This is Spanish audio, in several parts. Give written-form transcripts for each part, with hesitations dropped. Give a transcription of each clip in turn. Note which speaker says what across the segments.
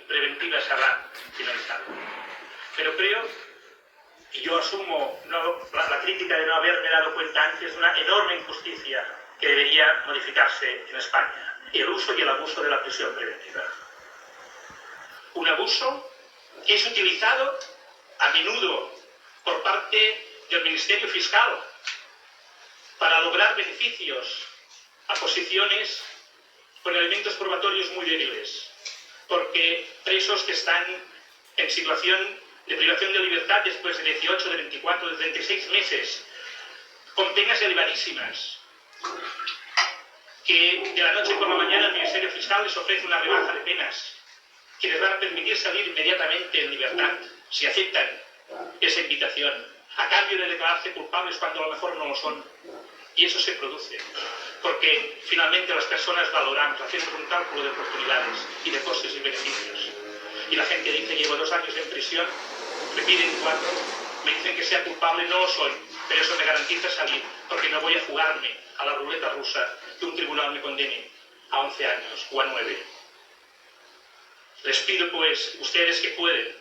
Speaker 1: preventiva se habrá finalizado. Pero creo, y yo asumo la crítica de no haberme dado cuenta antes, de una enorme injusticia que debería modificarse en España: el uso y el abuso de la prisión preventiva. Un abuso que es utilizado a menudo por parte del Ministerio Fiscal para lograr beneficios a posiciones con elementos probatorios muy débiles, porque presos que están en situación de privación de libertad después de 18, de 24, de 36 meses, con penas elevadísimas, que de la noche por la mañana el Ministerio Fiscal les ofrece una rebaja de penas que les van a permitir salir inmediatamente en libertad si aceptan esa invitación, a cambio de declararse culpables cuando a lo mejor no lo son. Y eso se produce porque finalmente las personas valoramos, haciendo un cálculo de oportunidades y de costes y beneficios. Y la gente dice: llevo 2 años en prisión, me piden 4, me dicen que sea culpable, no lo soy, pero eso me garantiza salir, porque no voy a jugarme a la ruleta rusa que un tribunal me condene a 11 años o a 9. Les pido pues, ustedes que pueden,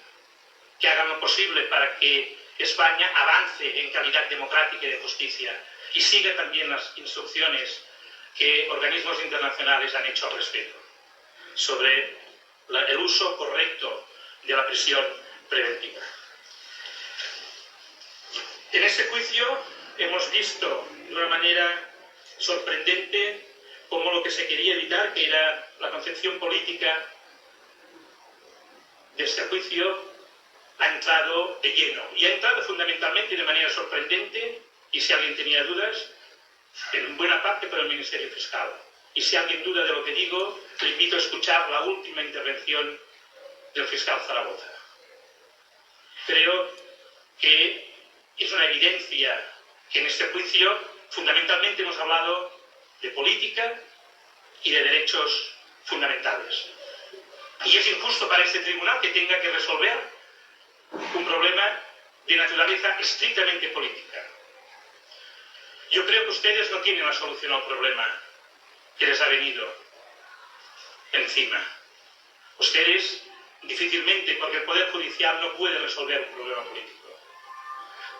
Speaker 1: que hagan lo posible para que España avance en calidad democrática y de justicia y siga también las instrucciones que organismos internacionales han hecho al respecto sobre el uso correcto de la prisión preventiva. En este juicio hemos visto de una manera sorprendente cómo lo que se quería evitar, que era la concepción política de este juicio, ha entrado de lleno. Y ha entrado fundamentalmente de manera sorprendente, y si alguien tenía dudas, en buena parte por el Ministerio Fiscal. Y si alguien duda de lo que digo, le invito a escuchar la última intervención del fiscal Zaragoza. Creo que es una evidencia que en este juicio fundamentalmente hemos hablado de política y de derechos fundamentales. Y es injusto para este tribunal que tenga que resolver un problema de naturaleza estrictamente política. Yo creo que ustedes no tienen la solución al problema que les ha venido encima. Ustedes difícilmente, porque el Poder Judicial no puede resolver un problema político.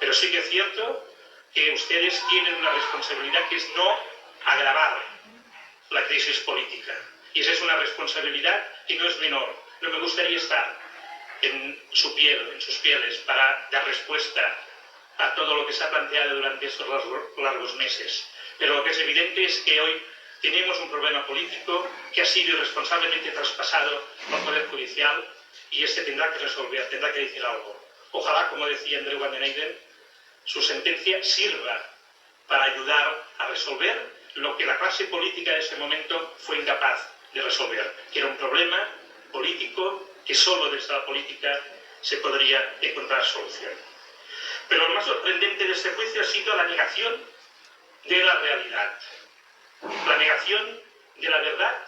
Speaker 1: Pero sí que es cierto que ustedes tienen una responsabilidad, que es no agravar la crisis política. Y esa es una responsabilidad que no es menor. No me gustaría estar en su piel, en sus pieles, para dar respuesta a todo lo que se ha planteado durante estos largos meses. Pero lo que es evidente es que hoy tenemos un problema político que ha sido irresponsablemente traspasado al Poder Judicial, y este tendrá que resolver, tendrá que decir algo. Ojalá, como decía Andreu van den Eyden, su sentencia sirva para ayudar a resolver lo que la clase política de ese momento fue incapaz de resolver, que era un problema político que solo desde la política se podría encontrar solución. Pero lo más sorprendente de este juicio ha sido la negación de la realidad, la negación de la verdad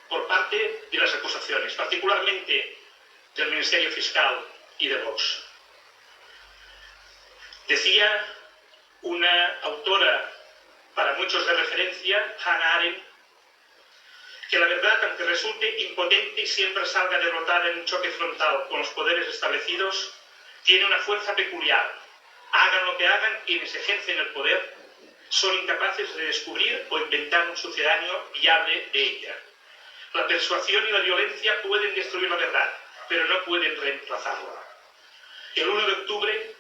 Speaker 1: por parte de las acusaciones, particularmente del Ministerio Fiscal y de Vox. Decía una autora para muchos de referencia, Hannah Arendt, que la verdad, aunque resulte impotente y siempre salga derrotada en un choque frontal con los poderes establecidos, tiene una fuerza peculiar. Hagan lo que hagan, quienes ejercen el poder son incapaces de descubrir o inventar un sucedáneo viable de ella. La persuasión y la violencia pueden destruir la verdad, pero no pueden reemplazarla. El 1 de octubre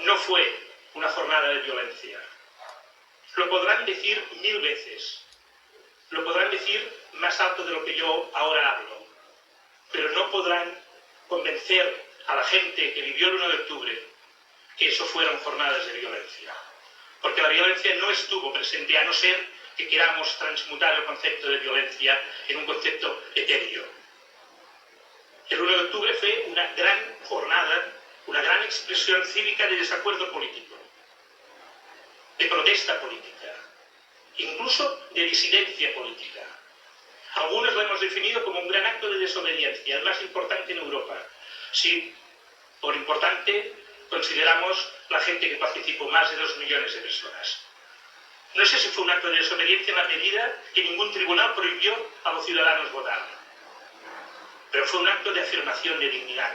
Speaker 1: no fue una jornada de violencia. Lo podrán decir 1000 veces, lo podrán decir más alto de lo que yo ahora hablo, pero no podrán convencer a la gente que vivió el 1 de octubre que eso fueron jornadas de violencia. Porque la violencia no estuvo presente, a no ser que queramos transmutar el concepto de violencia en un concepto etéreo. El 1 de octubre fue una gran jornada, una gran expresión cívica de desacuerdo político, de protesta política, incluso de disidencia política. Algunos lo hemos definido como un gran acto de desobediencia, el más importante en Europa. Si por importante consideramos la gente que participó, más de 2 millones de personas. No sé si fue un acto de desobediencia en la medida que ningún tribunal prohibió a los ciudadanos votar. pero fue un acto de afirmación de dignidad.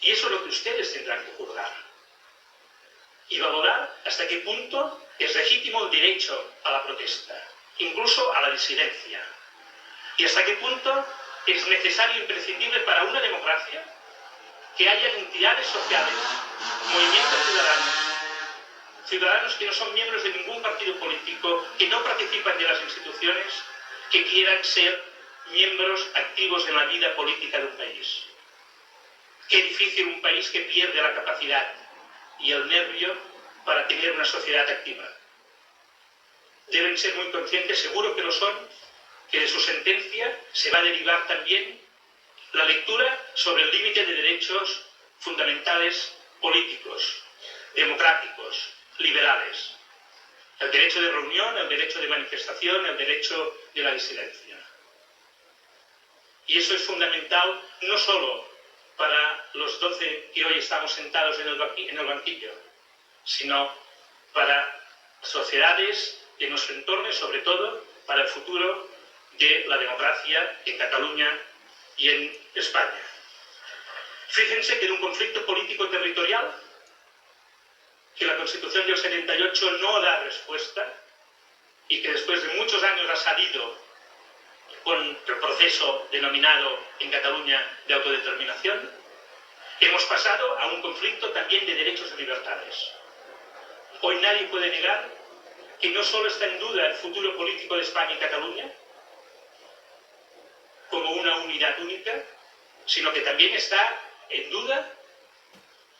Speaker 1: Y eso es lo que ustedes tendrán que juzgar. Y valorar hasta qué punto es legítimo el derecho a la protesta, incluso a la disidencia. Y hasta qué punto es necesario e imprescindible para una democracia que haya entidades sociales, movimientos ciudadanos que no son miembros de ningún partido político, que no participan de las instituciones, que quieran ser miembros activos en la vida política de un país. Qué difícil un país que pierde la capacidad y el nervio para tener una sociedad activa. Deben ser muy conscientes, seguro que lo son, que de su sentencia se va a derivar también la lectura sobre el límite de derechos fundamentales políticos, democráticos, liberales. El derecho de reunión, el derecho de manifestación, el derecho de la disidencia. Y eso es fundamental no solo para los 12 que hoy estamos sentados en el banquillo, sino para sociedades de nuestro entorno y sobre todo para el futuro de la democracia en Cataluña y en España. Fíjense que en un conflicto político territorial que la Constitución del 78 no da respuesta y que después de muchos años ha salido con el proceso denominado en Cataluña de autodeterminación, hemos pasado a un conflicto también de derechos y libertades. Hoy nadie puede negar que no solo está en duda el futuro político de España y Cataluña como una unidad única, sino que también está en duda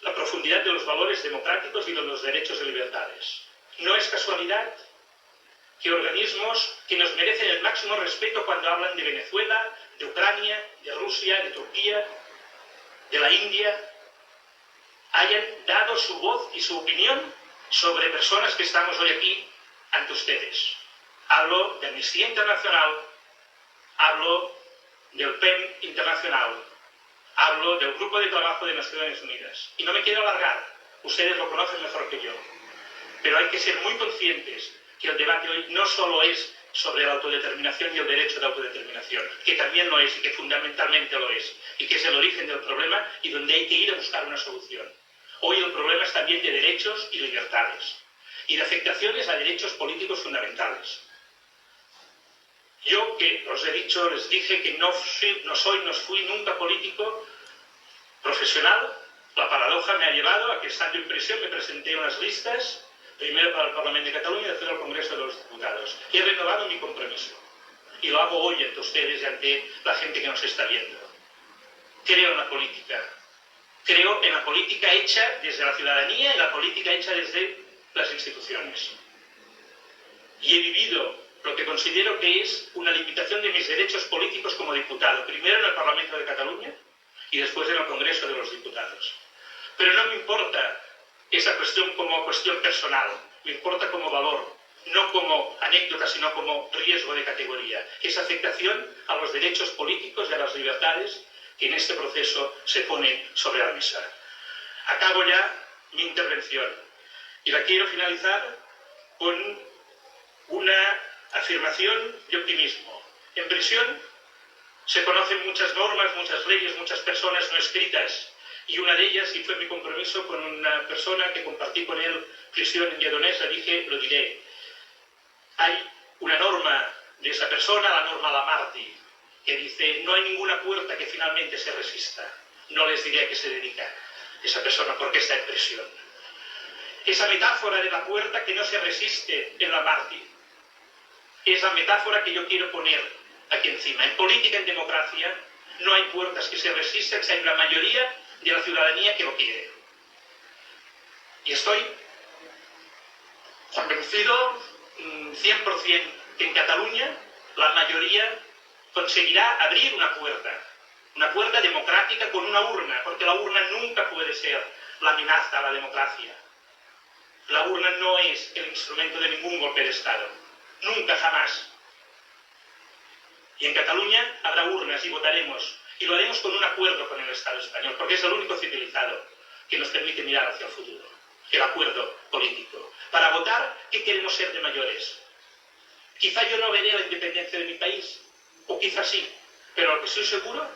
Speaker 1: la profundidad de los valores democráticos y de los derechos y libertades. No es casualidad que organismos que nos merecen el máximo respeto cuando hablan de Venezuela, de Ucrania, de Rusia, de Turquía, de la India, hayan dado su voz y su opinión sobre personas que estamos hoy aquí ante ustedes. Hablo de Amnistía Internacional, hablo del PEN Internacional, hablo del Grupo de Trabajo de Naciones Unidas. Y no me quiero alargar, ustedes lo conocen mejor que yo. Pero hay que ser muy conscientes que el debate hoy no solo es sobre la autodeterminación y el derecho de autodeterminación, que también lo es y que fundamentalmente lo es, y que es el origen del problema y donde hay que ir a buscar una solución. Hoy el problema es también de derechos y libertades, y de afectaciones a derechos políticos fundamentales. Yo, que os he dicho, les dije que no fui nunca político profesional, la paradoja me ha llevado a que, estando en prisión, me presenté en unas listas, primero para el Parlamento de Cataluña y después al Congreso de los Diputados. Y he renovado mi compromiso. Y lo hago hoy ante ustedes y ante la gente que nos está viendo. Creo en la política. Creo en la política hecha desde la ciudadanía y la política hecha desde las instituciones. Y he vivido lo que considero que es una limitación de mis derechos políticos como diputado, primero en el Parlamento de Cataluña y después en el Congreso de los Diputados. Pero no me importa esa cuestión como cuestión personal, me importa como valor, no como anécdota, sino como riesgo de categoría. Esa afectación a los derechos políticos y a las libertades que en este proceso se pone sobre la mesa. Acabo ya mi intervención y la quiero finalizar con una afirmación de optimismo. En prisión se conocen muchas normas, muchas leyes, muchas personas no escritas, y una de ellas, y fue mi compromiso con una persona que compartí con él prisión en Lledoners, le dije, lo diré. Hay una norma de esa persona, la norma Lamarty, que dice, no hay ninguna puerta que finalmente se resista. No les diré a qué se dedica esa persona porque está en prisión. Esa metáfora de la puerta que no se resiste en Lamarty, esa metáfora que yo quiero poner aquí encima. En política, en democracia, no hay puertas que se resisten si hay una mayoría de la ciudadanía que lo quiere. Y estoy convencido 100% que en Cataluña la mayoría conseguirá abrir una puerta democrática con una urna, porque la urna nunca puede ser la amenaza a la democracia. La urna no es el instrumento de ningún golpe de Estado, nunca, jamás. Y en Cataluña habrá urnas y votaremos, y lo haremos con un acuerdo con el Estado español, porque es el único civilizado que nos permite mirar hacia el futuro, el acuerdo político, para votar qué queremos ser de mayores. Quizá yo no veré la independencia de mi país, o quizá sí, pero lo que estoy seguro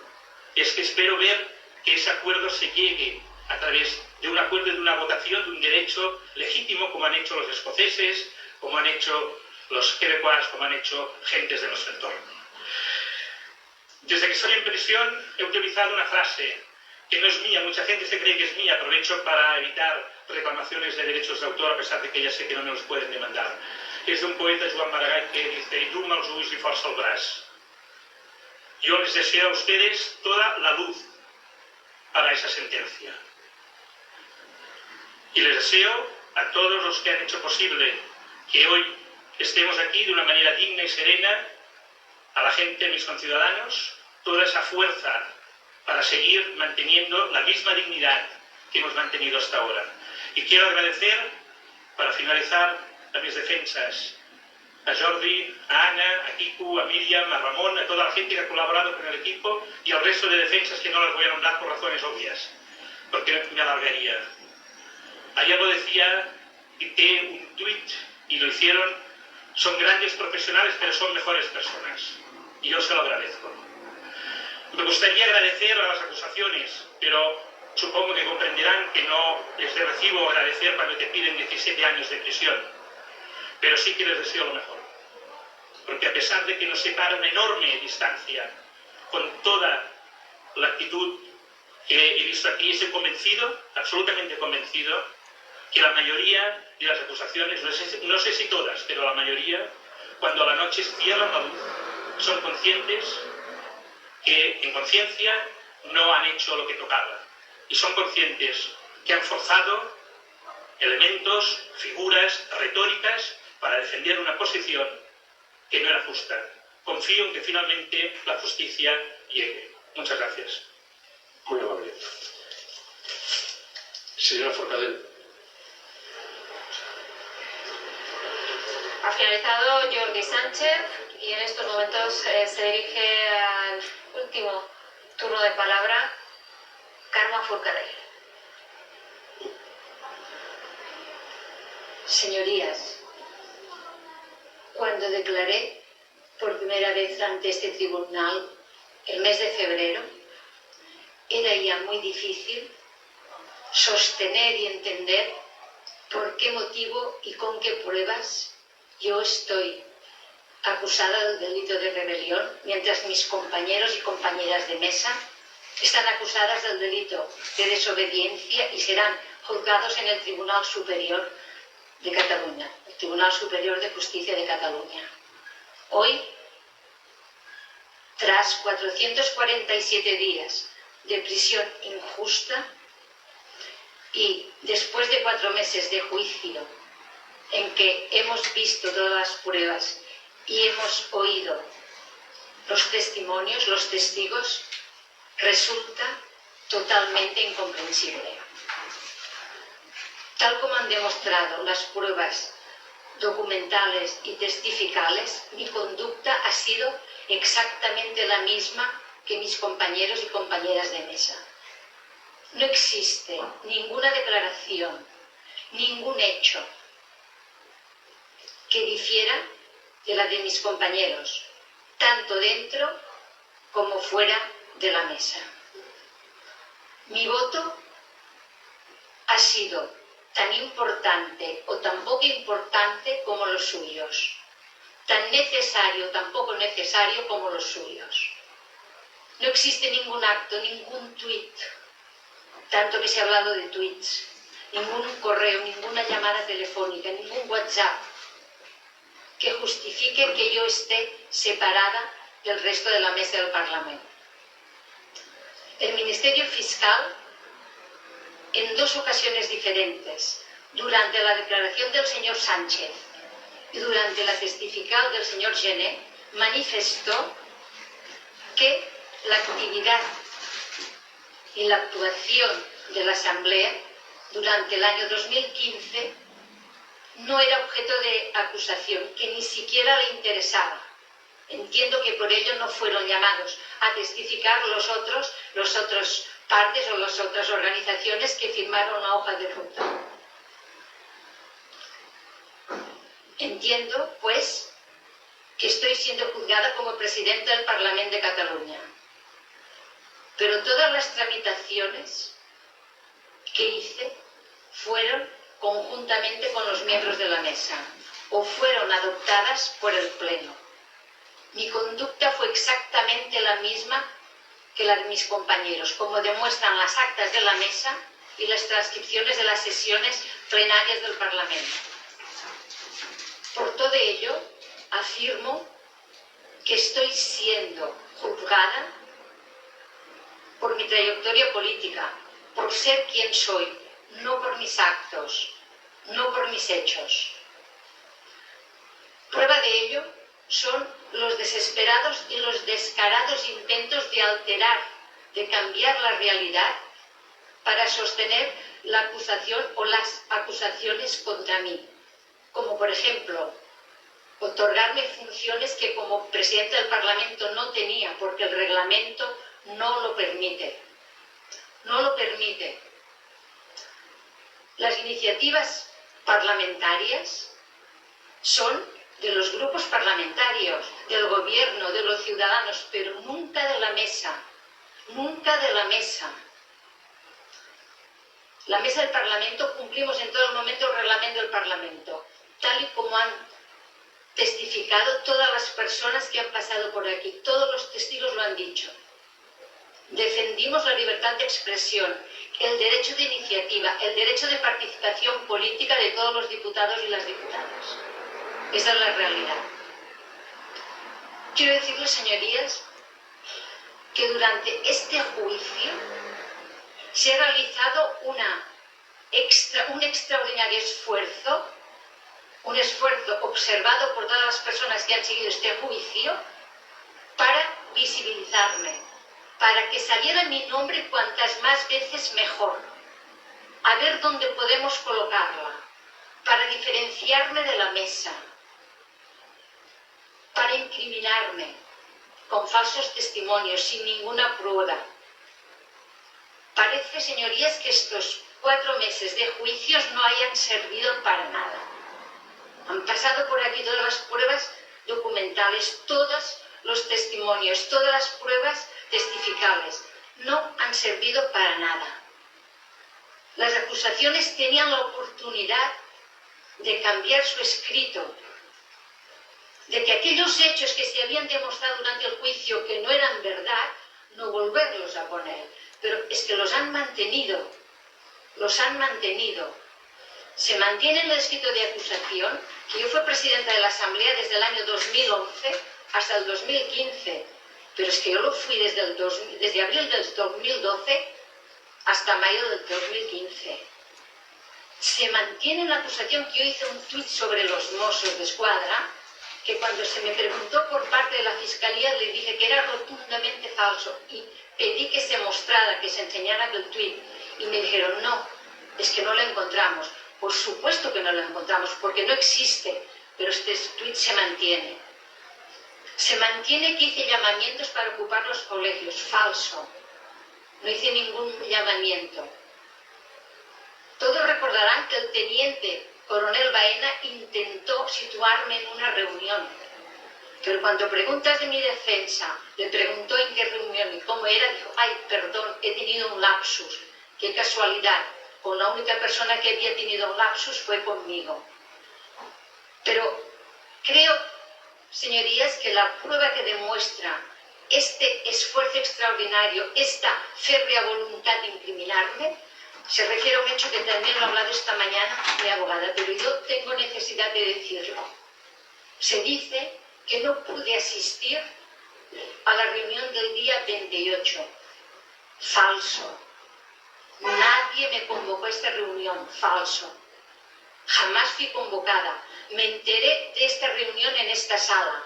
Speaker 1: es que espero ver que ese acuerdo se llegue a través de un acuerdo, de una votación, de un derecho legítimo, como han hecho los escoceses, como han hecho los quebecois, como han hecho gentes de nuestro entorno. Desde que estoy en prisión he utilizado una frase que no es mía, mucha gente se cree que es mía, aprovecho para evitar reclamaciones de derechos de autor, a pesar de que ya sé que no me los pueden demandar. Es de un poeta, Joan Maragall, que dice: "Y duma els ulls i força el braç". Yo les deseo a ustedes toda la luz para esa sentencia. Y les deseo a todos los que han hecho posible que hoy estemos aquí de una manera digna y serena, a la gente, mis conciudadanos, toda esa fuerza para seguir manteniendo la misma dignidad que hemos mantenido hasta ahora. Y quiero agradecer, para finalizar, a mis defensas, a Jordi, a Ana, a Kiku, a Miriam, a Ramón, a toda la gente que ha colaborado con el equipo y al resto de defensas que no las voy a nombrar por razones obvias, porque me alargaría. Ayer lo decía, quité un tuit y lo hicieron: son grandes profesionales, pero son mejores personas. Y yo se lo agradezco. Me gustaría agradecer a las acusaciones, pero supongo que comprenderán que no les de recibo agradecer cuando te piden 17 años de prisión. Pero sí que les deseo lo mejor. Porque a pesar de que nos separa una enorme distancia, con toda la actitud que he visto aquí, estoy convencido, absolutamente convencido, que la mayoría de las acusaciones, no sé si todas, pero la mayoría, cuando a la noche cierran la luz, son conscientes que en conciencia no han hecho lo que tocaba. Y son conscientes que han forzado elementos, figuras, retóricas para defender una posición que no era justa. Confío en que finalmente la justicia llegue. Muchas gracias.
Speaker 2: Muy amable. Señora Forcadell.
Speaker 3: Ha finalizado Jordi Sánchez y en estos momentos se dirige al último turno de palabra Carme Forcadell.
Speaker 4: Señorías, cuando declaré por primera vez ante este tribunal el mes de febrero, era ya muy difícil sostener y entender por qué motivo y con qué pruebas yo estoy acusada del delito de rebelión, mientras mis compañeros y compañeras de mesa están acusadas del delito de desobediencia y serán juzgados en el Tribunal Superior de Cataluña, el Tribunal Superior de Justicia de Cataluña. Hoy, tras 447 días de prisión injusta y después de 4 meses de juicio en que hemos visto todas las pruebas y hemos oído los testimonios, los testigos, resulta totalmente incomprensible. Tal como han demostrado las pruebas documentales y testificales, mi conducta ha sido exactamente la misma que mis compañeros y compañeras de mesa. No existe ninguna declaración, ningún hecho que difiera de la de mis compañeros, tanto dentro como fuera de la mesa. Mi voto ha sido tan importante o tan poco importante como los suyos, tan necesario o tan poco necesario como los suyos. No existe ningún acto, ningún tuit, tanto que se ha hablado de tuits, ningún correo, ninguna llamada telefónica, ningún WhatsApp que justifique que yo esté separada del resto de la mesa del Parlamento. El Ministerio Fiscal, en 2 ocasiones diferentes, durante la declaración del señor Sánchez y durante la testifical del señor Gené, manifestó que la actividad y la actuación de la Asamblea durante el año 2015 no era objeto de acusación, que ni siquiera le interesaba. Entiendo que por ello no fueron llamados a testificar los otros partes o las otras organizaciones que firmaron la hoja de ruta. Entiendo, pues, que estoy siendo juzgada como presidenta del Parlamento de Cataluña. pero todas las tramitaciones que hice fueron conjuntamente con los miembros de la mesa o fueron adoptadas por el Pleno. Mi conducta fue exactamente la misma que la de mis compañeros, como demuestran las actas de la mesa y las transcripciones de las sesiones plenarias del Parlamento. Por todo ello, afirmo que estoy siendo juzgada por mi trayectoria política, por ser quien soy, no por mis actos, no por mis hechos. Prueba de ello son los desesperados y los descarados intentos de alterar, de cambiar la realidad para sostener la acusación o las acusaciones contra mí, como por ejemplo otorgarme funciones que como presidente del Parlamento no tenía porque el reglamento no lo permite. No lo permite. Las iniciativas parlamentarias son de los grupos parlamentarios, del gobierno, de los ciudadanos, pero nunca de la mesa. Nunca de la mesa. La mesa del Parlamento cumplimos en todo momento el reglamento del Parlamento, tal y como han testificado todas las personas que han pasado por aquí. Todos los testigos lo han dicho. Defendimos la libertad de expresión, el derecho de iniciativa, el derecho de participación política de todos los diputados y las diputadas. Esa es la realidad. Quiero decirles, señorías, que durante este juicio se ha realizado un extraordinario esfuerzo, un esfuerzo observado por todas las personas que han seguido este juicio para visibilizarme, para que saliera mi nombre cuantas más veces mejor, a ver dónde podemos colocarla, para diferenciarme de la mesa, para incriminarme con falsos testimonios, sin ninguna prueba. Parece, señorías, que estos 4 meses de juicios no hayan servido para nada. Han pasado por aquí todas las pruebas documentales, todos los testimonios, todas las pruebas testificables. No han servido para nada. Las acusaciones tenían la oportunidad de cambiar su escrito, de que aquellos hechos que se habían demostrado durante el juicio que no eran verdad, no volverlos a poner. Pero es que los han mantenido. Los han mantenido. Se mantiene en el escrito de acusación que yo fui presidenta de la Asamblea desde el año 2011 hasta el 2015. Pero es que yo lo fui desde abril del 2012 hasta mayo del 2015. Se mantiene en la acusación que yo hice un tuit sobre los Mossos de Escuadra, que cuando se me preguntó por parte de la Fiscalía le dije que era rotundamente falso y pedí que se mostrara, que se enseñara el tuit. Y me dijeron, no, es que no lo encontramos. Por supuesto que no lo encontramos, porque no existe, pero este tuit se mantiene. Se mantiene que hice llamamientos para ocupar los colegios. Falso. No hice ningún llamamiento. Todos recordarán que el teniente coronel Baena intentó situarme en una reunión. Pero cuando preguntas de mi defensa, le preguntó en qué reunión y cómo era, dijo, ay, perdón, he tenido un lapsus. Qué casualidad. Con la única persona que había tenido un lapsus fue conmigo. Pero creo, señorías, que la prueba que demuestra este esfuerzo extraordinario, esta férrea voluntad de incriminarme, se refiere a un hecho que también lo ha hablado esta mañana mi abogada, pero yo tengo necesidad de decirlo. Se dice que no pude asistir a la reunión del día 28. Falso. Nadie me convocó a esta reunión. Falso. Jamás fui convocada. Me enteré de esta reunión en esta sala.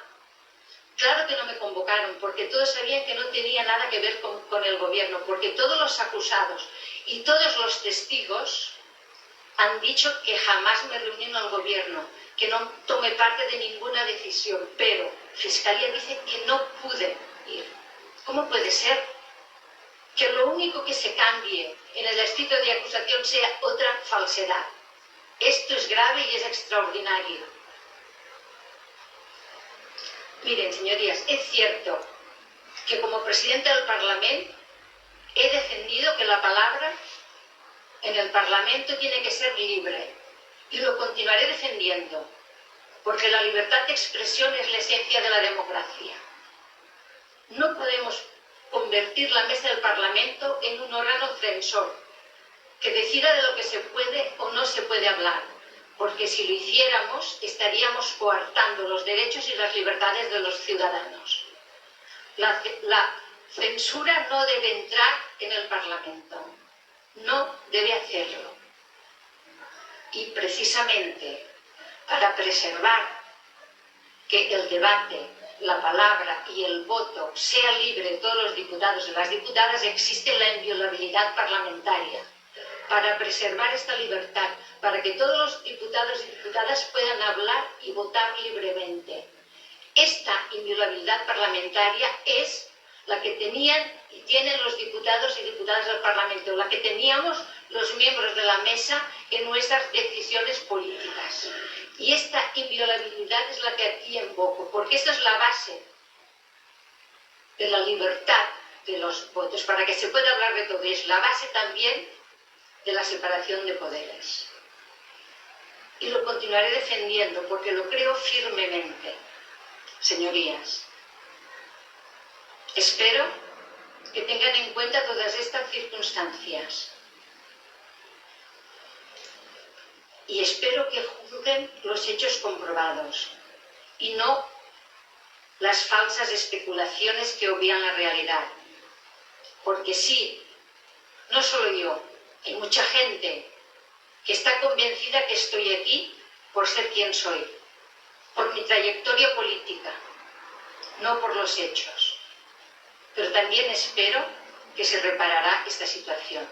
Speaker 4: Claro que no me convocaron, porque todos sabían que no tenía nada que ver con el gobierno, porque todos los acusados y todos los testigos han dicho que jamás me reuní en el gobierno, que no tomé parte de ninguna decisión, pero Fiscalía dice que no pude ir. ¿Cómo puede ser que lo único que se cambie en el escrito de acusación sea otra falsedad? Esto es grave y es extraordinario. Miren, señorías, es cierto que como presidenta del Parlamento defendido que la palabra en el Parlamento tiene que ser libre y lo continuaré defendiendo, porque la libertad de expresión es la esencia de la democracia. No podemos convertir la mesa del Parlamento en un órgano censor que decida de lo que se puede o no se puede hablar, porque si lo hiciéramos estaríamos coartando los derechos y las libertades de los ciudadanos. La censura no debe entrar en el Parlamento, no debe hacerlo. Y precisamente para preservar que el debate, la palabra y el voto sea libre de todos los diputados y las diputadas, existe la inviolabilidad parlamentaria. Para preservar esta libertad, para que todos los diputados y diputadas puedan hablar y votar libremente. Esta inviolabilidad parlamentaria es la que tenían y tienen los diputados y diputadas del Parlamento, la que teníamos los miembros de la mesa en nuestras decisiones políticas. Y esta inviolabilidad es la que aquí invoco, porque esta es la base de la libertad de los votos, para que se pueda hablar de todo. Es la base también de la separación de poderes. Y lo continuaré defendiendo porque lo creo firmemente. Señorías, espero que tengan en cuenta todas estas circunstancias y espero que juzguen los hechos comprobados y no las falsas especulaciones que obvian la realidad. Porque sí, no solo yo, hay mucha gente que está convencida que estoy aquí por ser quien soy, por mi trayectoria política, no por los hechos. Pero también espero que se reparará esta situación.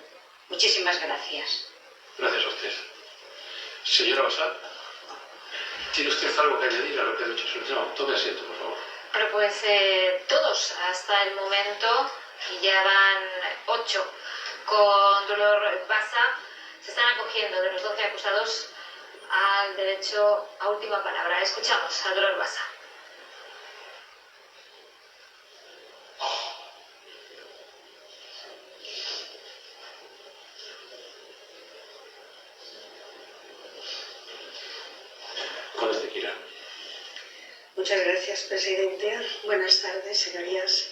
Speaker 4: Muchísimas gracias.
Speaker 2: Gracias a usted. Señora Basal, ¿tiene usted algo que añadir a lo que ha dicho su señor? Tome asiento, por favor.
Speaker 3: Bueno, pues todos hasta el momento, y ya van 8 con Dolor Bassa, se están acogiendo de los 12 acusados al derecho a última palabra. Escuchamos a Dolor Bassa.
Speaker 5: Muchas gracias, presidente. Buenas tardes, señorías.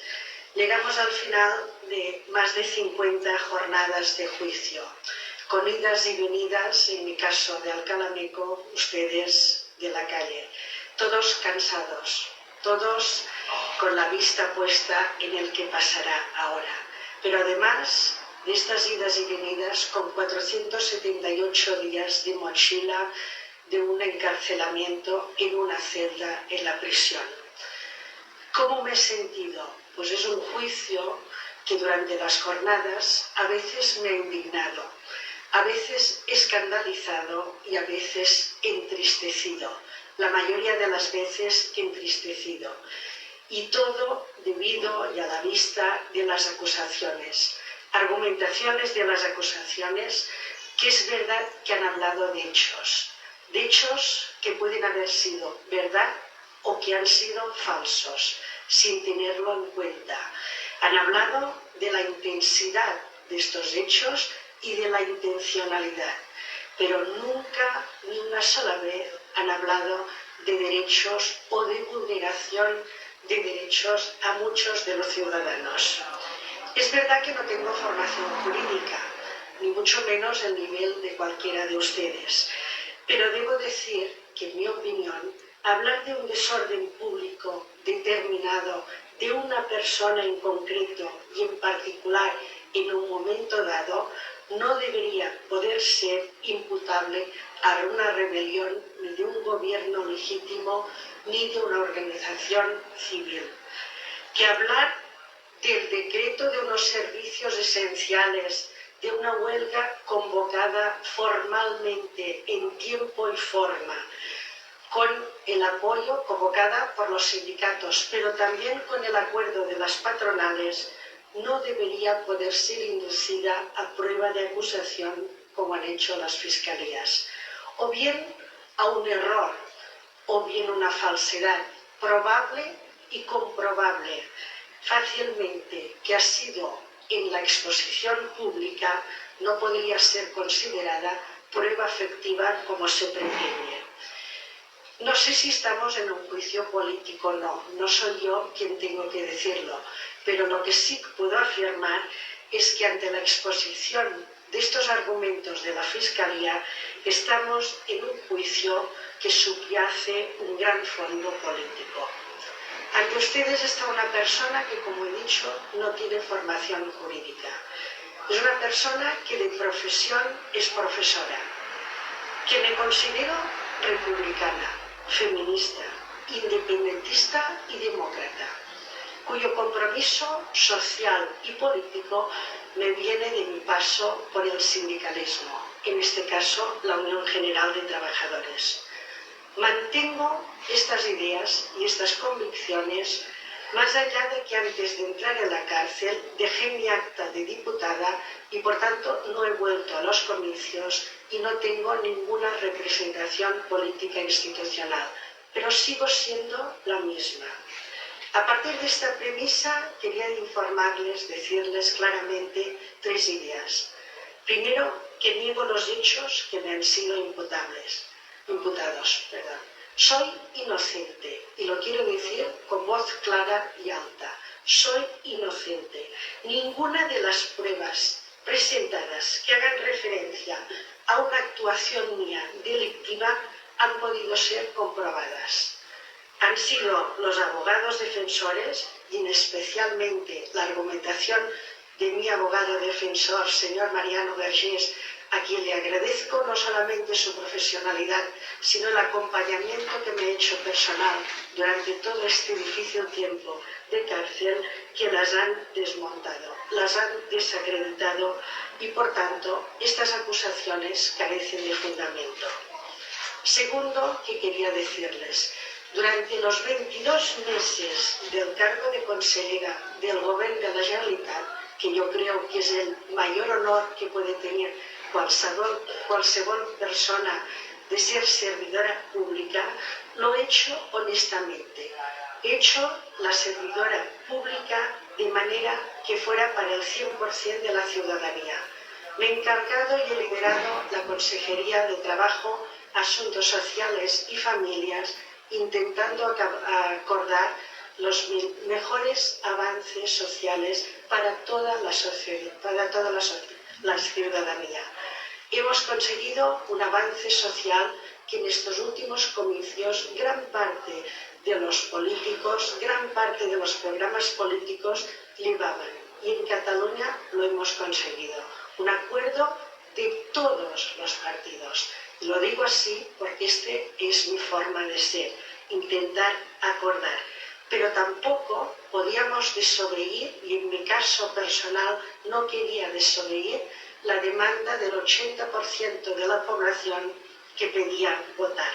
Speaker 5: Llegamos al final de más de 50 jornadas de juicio, con idas y venidas, en mi caso de Alcalá Meco, ustedes de la calle. Todos cansados, todos con la vista puesta en el que pasará ahora. Pero además de estas idas y venidas, con 478 días de mochila, de un encarcelamiento en una celda en la prisión. ¿Cómo me he sentido? Pues es un juicio que durante las jornadas a veces me ha indignado, a veces escandalizado y a veces entristecido. La mayoría de las veces entristecido. Y todo debido y a la vista de las acusaciones. Argumentaciones de las acusaciones que es verdad que han hablado de hechos que pueden haber sido verdad o que han sido falsos, sin tenerlo en cuenta. Han hablado de la intensidad de estos hechos y de la intencionalidad, pero nunca, ni una sola vez, han hablado de derechos o de vulneración de derechos a muchos de los ciudadanos. Es verdad que no tengo formación jurídica, ni mucho menos el nivel de cualquiera de ustedes. Pero debo decir que, en mi opinión, hablar de un desorden público determinado de una persona en concreto y en particular en un momento dado no debería poder ser imputable a una rebelión ni de un gobierno legítimo ni de una organización civil. Que hablar del decreto de unos servicios esenciales, de una huelga convocada formalmente en tiempo y forma, con el apoyo convocada por los sindicatos, pero también con el acuerdo de las patronales, no debería poder ser inducida a prueba de acusación como han hecho las fiscalías, o bien a un error, o bien una falsedad probable y comprobable fácilmente que ha sido en la exposición pública no podría ser considerada prueba efectiva como se pretende. No sé si estamos en un juicio político o no, no soy yo quien tengo que decirlo, pero lo que sí puedo afirmar es que ante la exposición de estos argumentos de la Fiscalía estamos en un juicio que subyace un gran fondo político. Ante ustedes está una persona que, como he dicho, no tiene formación jurídica. Es una persona que de profesión es profesora, que me considero republicana, feminista, independentista y demócrata, cuyo compromiso social y político me viene de mi paso por el sindicalismo, en este caso la Unión General de Trabajadores. Mantengo estas ideas y estas convicciones más allá de que antes de entrar en la cárcel dejé mi acta de diputada y por tanto no he vuelto a los comicios y no tengo ninguna representación política institucional, pero sigo siendo la misma. A partir de esta premisa quería informarles, decirles claramente tres ideas. Primero, que niego los hechos que me han sido imputados. Soy inocente, y lo quiero decir con voz clara y alta. Soy inocente. Ninguna de las pruebas presentadas que hagan referencia a una actuación mía delictiva han podido ser comprobadas. Han sido los abogados defensores, y especialmente la argumentación de mi abogado defensor, señor Mariano Vergés, a quien le agradezco no solamente su profesionalidad, sino el acompañamiento que me ha hecho personal durante todo este difícil tiempo de cárcel, que las han desmontado, las han desacreditado y, por tanto, estas acusaciones carecen de fundamento. Segundo, que quería decirles, durante los 22 meses del cargo de consellera del Govern de la Generalitat, que yo creo que es el mayor honor que puede tener qualsevol persona de ser servidora pública, lo he hecho honestamente. He hecho la servidora pública de manera que fuera para el 100% de la ciudadanía. Me he encargado y he liderado la Consejería de Trabajo, Asuntos Sociales y Familias, intentando acordar los mejores avances sociales para toda la sociedad, para toda la ciudadanía. Hemos conseguido un avance social que en estos últimos comicios gran parte de los políticos, gran parte de los programas políticos llevaban. Y en Cataluña lo hemos conseguido. Un acuerdo de todos los partidos. Y lo digo así porque este es mi forma de ser, intentar acordar. Pero tampoco podíamos desobeir, y en mi caso personal no quería desobeir, la demanda del 80% de la población que pedía votar.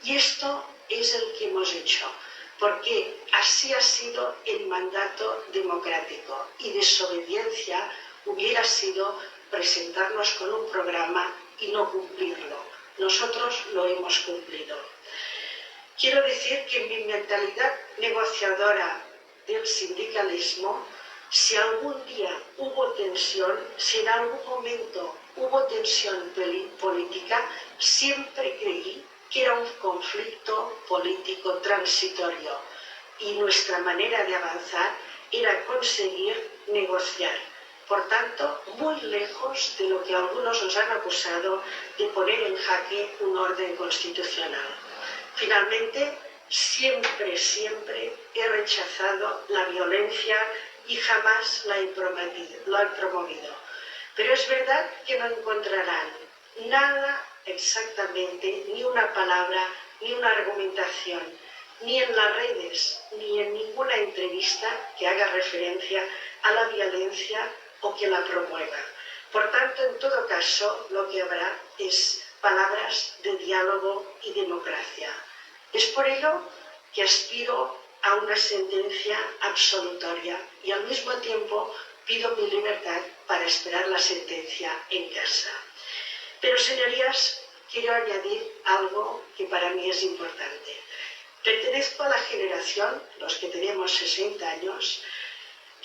Speaker 5: Y esto es el que hemos hecho, porque así ha sido el mandato democrático, y desobediencia hubiera sido presentarnos con un programa y no cumplirlo. Nosotros lo hemos cumplido. Quiero decir que en mi mentalidad negociadora del sindicalismo, si algún día hubo tensión, si en algún momento hubo tensión política, siempre creí que era un conflicto político transitorio y nuestra manera de avanzar era conseguir negociar. Por tanto, muy lejos de lo que algunos nos han acusado de poner en jaque un orden constitucional. Finalmente, siempre he rechazado la violencia y jamás la he promovido. Pero es verdad que no encontrarán nada exactamente, ni una palabra, ni una argumentación, ni en las redes, ni en ninguna entrevista que haga referencia a la violencia o que la promueva. Por tanto, en todo caso, lo que habrá es palabras de diálogo y democracia. Es por ello que aspiro a una sentencia absolutoria y al mismo tiempo pido mi libertad para esperar la sentencia en casa. Pero, señorías, quiero añadir algo que para mí es importante. Pertenezco a la generación, los que tenemos 60 años,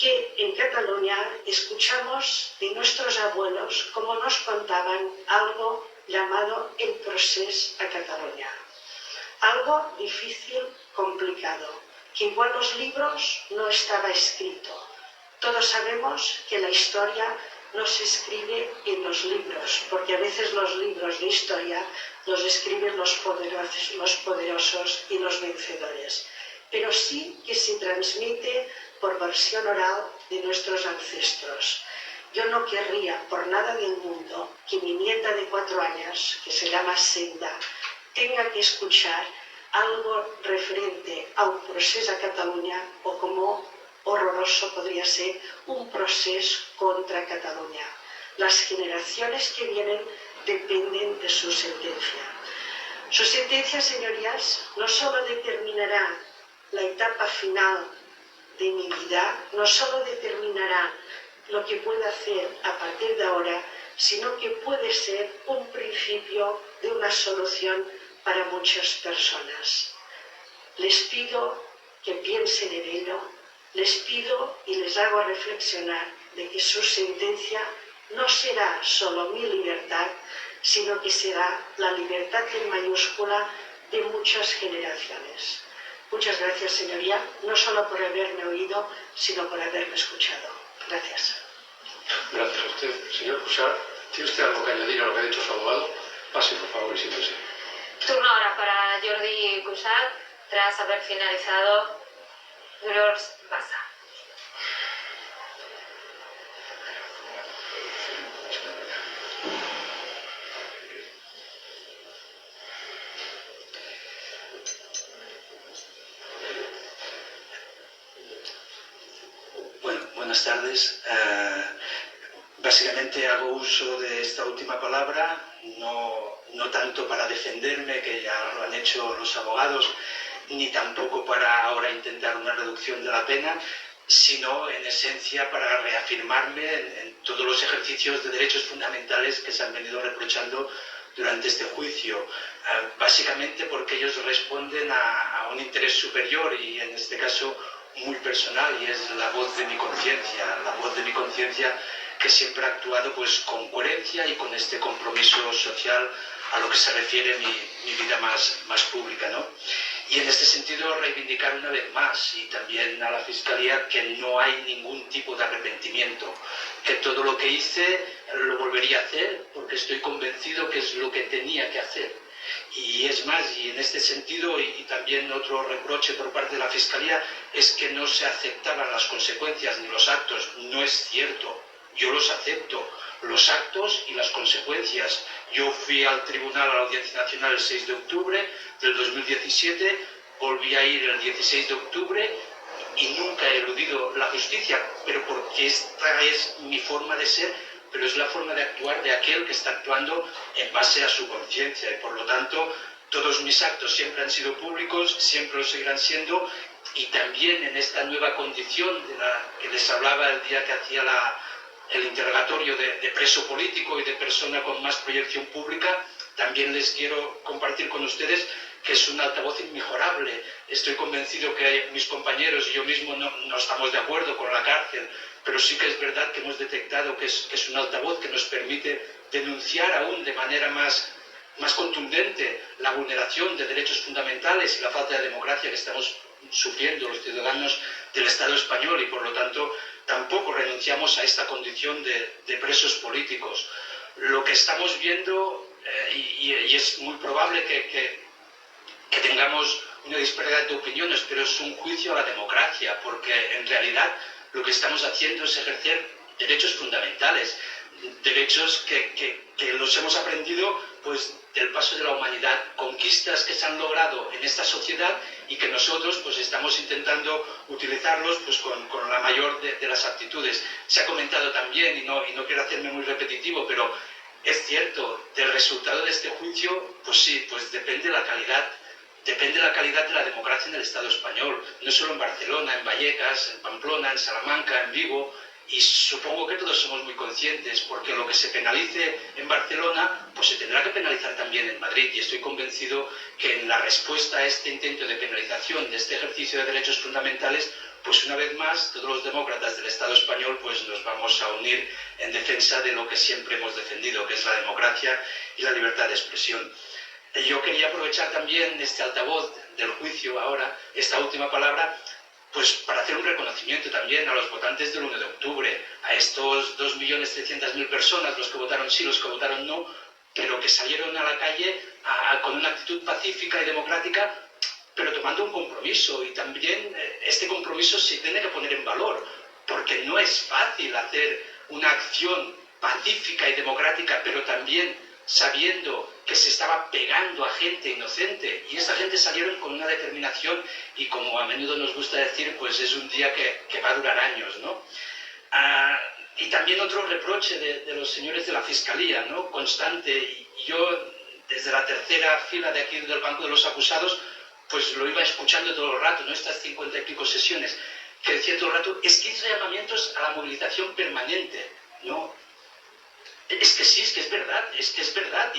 Speaker 5: que en Cataluña escuchamos de nuestros abuelos cómo nos contaban algo llamado el procés a Cataluña. Algo difícil, complicado, que igual los libros no estaba escrito. Todos sabemos que la historia no se escribe en los libros, porque a veces los libros de historia los escriben los poderosos y los vencedores, pero sí que se transmite por versión oral de nuestros ancestros. Yo no querría por nada del mundo que mi nieta de 4 años, que se llama Senda, tenga que escuchar algo referente a un proceso a Cataluña o como horroroso podría ser un proceso contra Cataluña. Las generaciones que vienen dependen de su sentencia. Su sentencia, señorías, no solo determinará la etapa final de mi vida, no solo determinará lo que pueda hacer a partir de ahora, sino que puede ser un principio de una solución para muchas personas. Les pido que piensen en ello, les pido y les hago reflexionar de que su sentencia no será solo mi libertad, sino que será la libertad en mayúscula de muchas generaciones. Muchas gracias, señoría, no solo por haberme oído, sino por haberme escuchado. Gracias.
Speaker 2: Gracias a usted. Señor Cuixart, ¿tiene usted algo que añadir a lo que ha dicho su abogado? Pase, por favor, y siéntese.
Speaker 3: Turno ahora para Jordi Cuixart, tras haber finalizado Dolors Bassa.
Speaker 6: Buenas tardes. Básicamente hago uso de esta última palabra, no tanto para defenderme, que ya lo han hecho los abogados, ni tampoco para ahora intentar una reducción de la pena, sino en esencia para reafirmarme en todos los ejercicios de derechos fundamentales que se han venido reprochando durante este juicio. Básicamente porque ellos responden a un interés superior y en este caso muy personal, y es la voz de mi conciencia, que siempre ha actuado pues con coherencia y con este compromiso social a lo que se refiere mi vida más pública, ¿no? Y en este sentido reivindicar una vez más, y también a la Fiscalía, que no hay ningún tipo de arrepentimiento, que todo lo que hice lo volvería a hacer porque estoy convencido que es lo que tenía que hacer. Y es más, y en este sentido, y también otro reproche por parte de la Fiscalía, es que no se aceptaban las consecuencias ni los actos. No es cierto, yo los acepto, los actos y las consecuencias. Yo fui al tribunal, a la Audiencia Nacional, el 6 de octubre del 2017, volví a ir el 16 de octubre y nunca he eludido la justicia, pero porque esta es mi forma de ser, pero es la forma de actuar de aquel que está actuando en base a su conciencia, y por lo tanto todos mis actos siempre han sido públicos, siempre lo seguirán siendo, y también en esta nueva condición de la que les hablaba el día que hacía el interrogatorio de preso político y de persona con más proyección pública, también les quiero compartir con ustedes que es un altavoz inmejorable. Estoy convencido que mis compañeros y yo mismo no estamos de acuerdo con la cárcel, pero sí que es verdad que hemos detectado que es un altavoz que nos permite denunciar aún de manera más contundente la vulneración de derechos fundamentales y la falta de democracia que estamos sufriendo los ciudadanos del Estado español, y por lo tanto tampoco renunciamos a esta condición de presos políticos. Lo que estamos viendo, y es muy probable que tengamos una disparidad de opiniones, pero es un juicio a la democracia, porque en realidad lo que estamos haciendo es ejercer derechos fundamentales, derechos que los hemos aprendido pues del paso de la humanidad, conquistas que se han logrado en esta sociedad y que nosotros pues estamos intentando utilizarlos pues con la mayor de las aptitudes. Se ha comentado también, y no quiero hacerme muy repetitivo, pero es cierto, del resultado de este juicio, pues sí, pues depende la calidad de la democracia en el Estado español, no solo en Barcelona, en Vallecas, en Pamplona, en Salamanca, en Vigo, y supongo que todos somos muy conscientes, porque lo que se penalice en Barcelona, pues se tendrá que penalizar también en Madrid, y estoy convencido que en la respuesta a este intento de penalización de este ejercicio de derechos fundamentales, pues una vez más todos los demócratas del Estado español pues nos vamos a unir en defensa de lo que siempre hemos defendido, que es la democracia y la libertad de expresión. Yo quería aprovechar también este altavoz del juicio ahora, esta última palabra, pues para hacer un reconocimiento también a los votantes del 1 de octubre, a estos 2.300.000 personas, los que votaron sí, los que votaron no, pero que salieron a la calle con una actitud pacífica y democrática, pero tomando un compromiso, y también este compromiso se tiene que poner en valor, porque no es fácil hacer una acción pacífica y democrática, pero también sabiendo que se estaba pegando a gente inocente, y esa gente salieron con una determinación, y como a menudo nos gusta decir, pues es un día que va a durar años, ¿no? Y también otro reproche de los señores de la Fiscalía, ¿no? Constante, y yo desde la tercera fila de aquí del banco de los acusados, pues lo iba escuchando todo el rato, ¿no? Estas 50 y pico sesiones, que decía todo el rato, es que hizo llamamientos a la movilización permanente, ¿no? Es que sí, es que es verdad,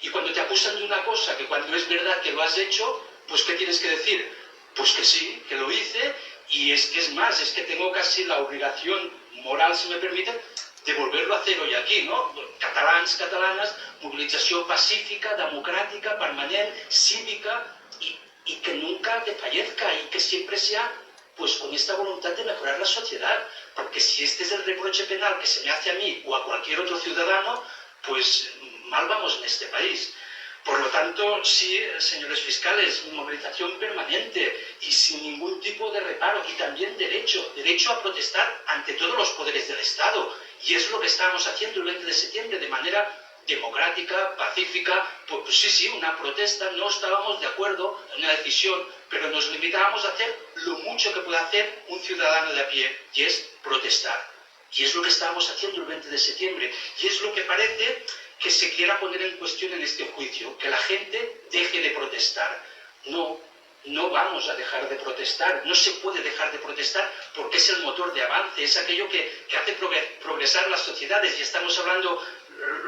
Speaker 6: y cuando te acusan de una cosa, que cuando es verdad que lo has hecho, pues ¿qué tienes que decir? Pues que sí, que lo hice, y es que es más, es que tengo casi la obligación moral, si me permiten, de volverlo a hacer hoy aquí, ¿no? Catalans, catalanas, movilització pacífica, democràtica, permanent, cívica, y que nunca desfallezca, y que siempre sea pues con esta voluntad de mejorar la sociedad, porque si este es el reproche penal que se me hace a mí o a cualquier otro ciudadano, pues mal vamos en este país. Por lo tanto, sí, señores fiscales, movilización permanente y sin ningún tipo de reparo, y también derecho a protestar ante todos los poderes del Estado, y es lo que estábamos haciendo el 20 de septiembre de manera democrática, pacífica, pues sí, una protesta, no estábamos de acuerdo en una decisión, pero nos limitábamos a hacer lo mucho que puede hacer un ciudadano de a pie, y es protestar. Y es lo que estábamos haciendo el 20 de septiembre, y es lo que parece que se quiera poner en cuestión en este juicio, que la gente deje de protestar. No vamos a dejar de protestar, no se puede dejar de protestar porque es el motor de avance, es aquello que hace progresar las sociedades, y estamos hablando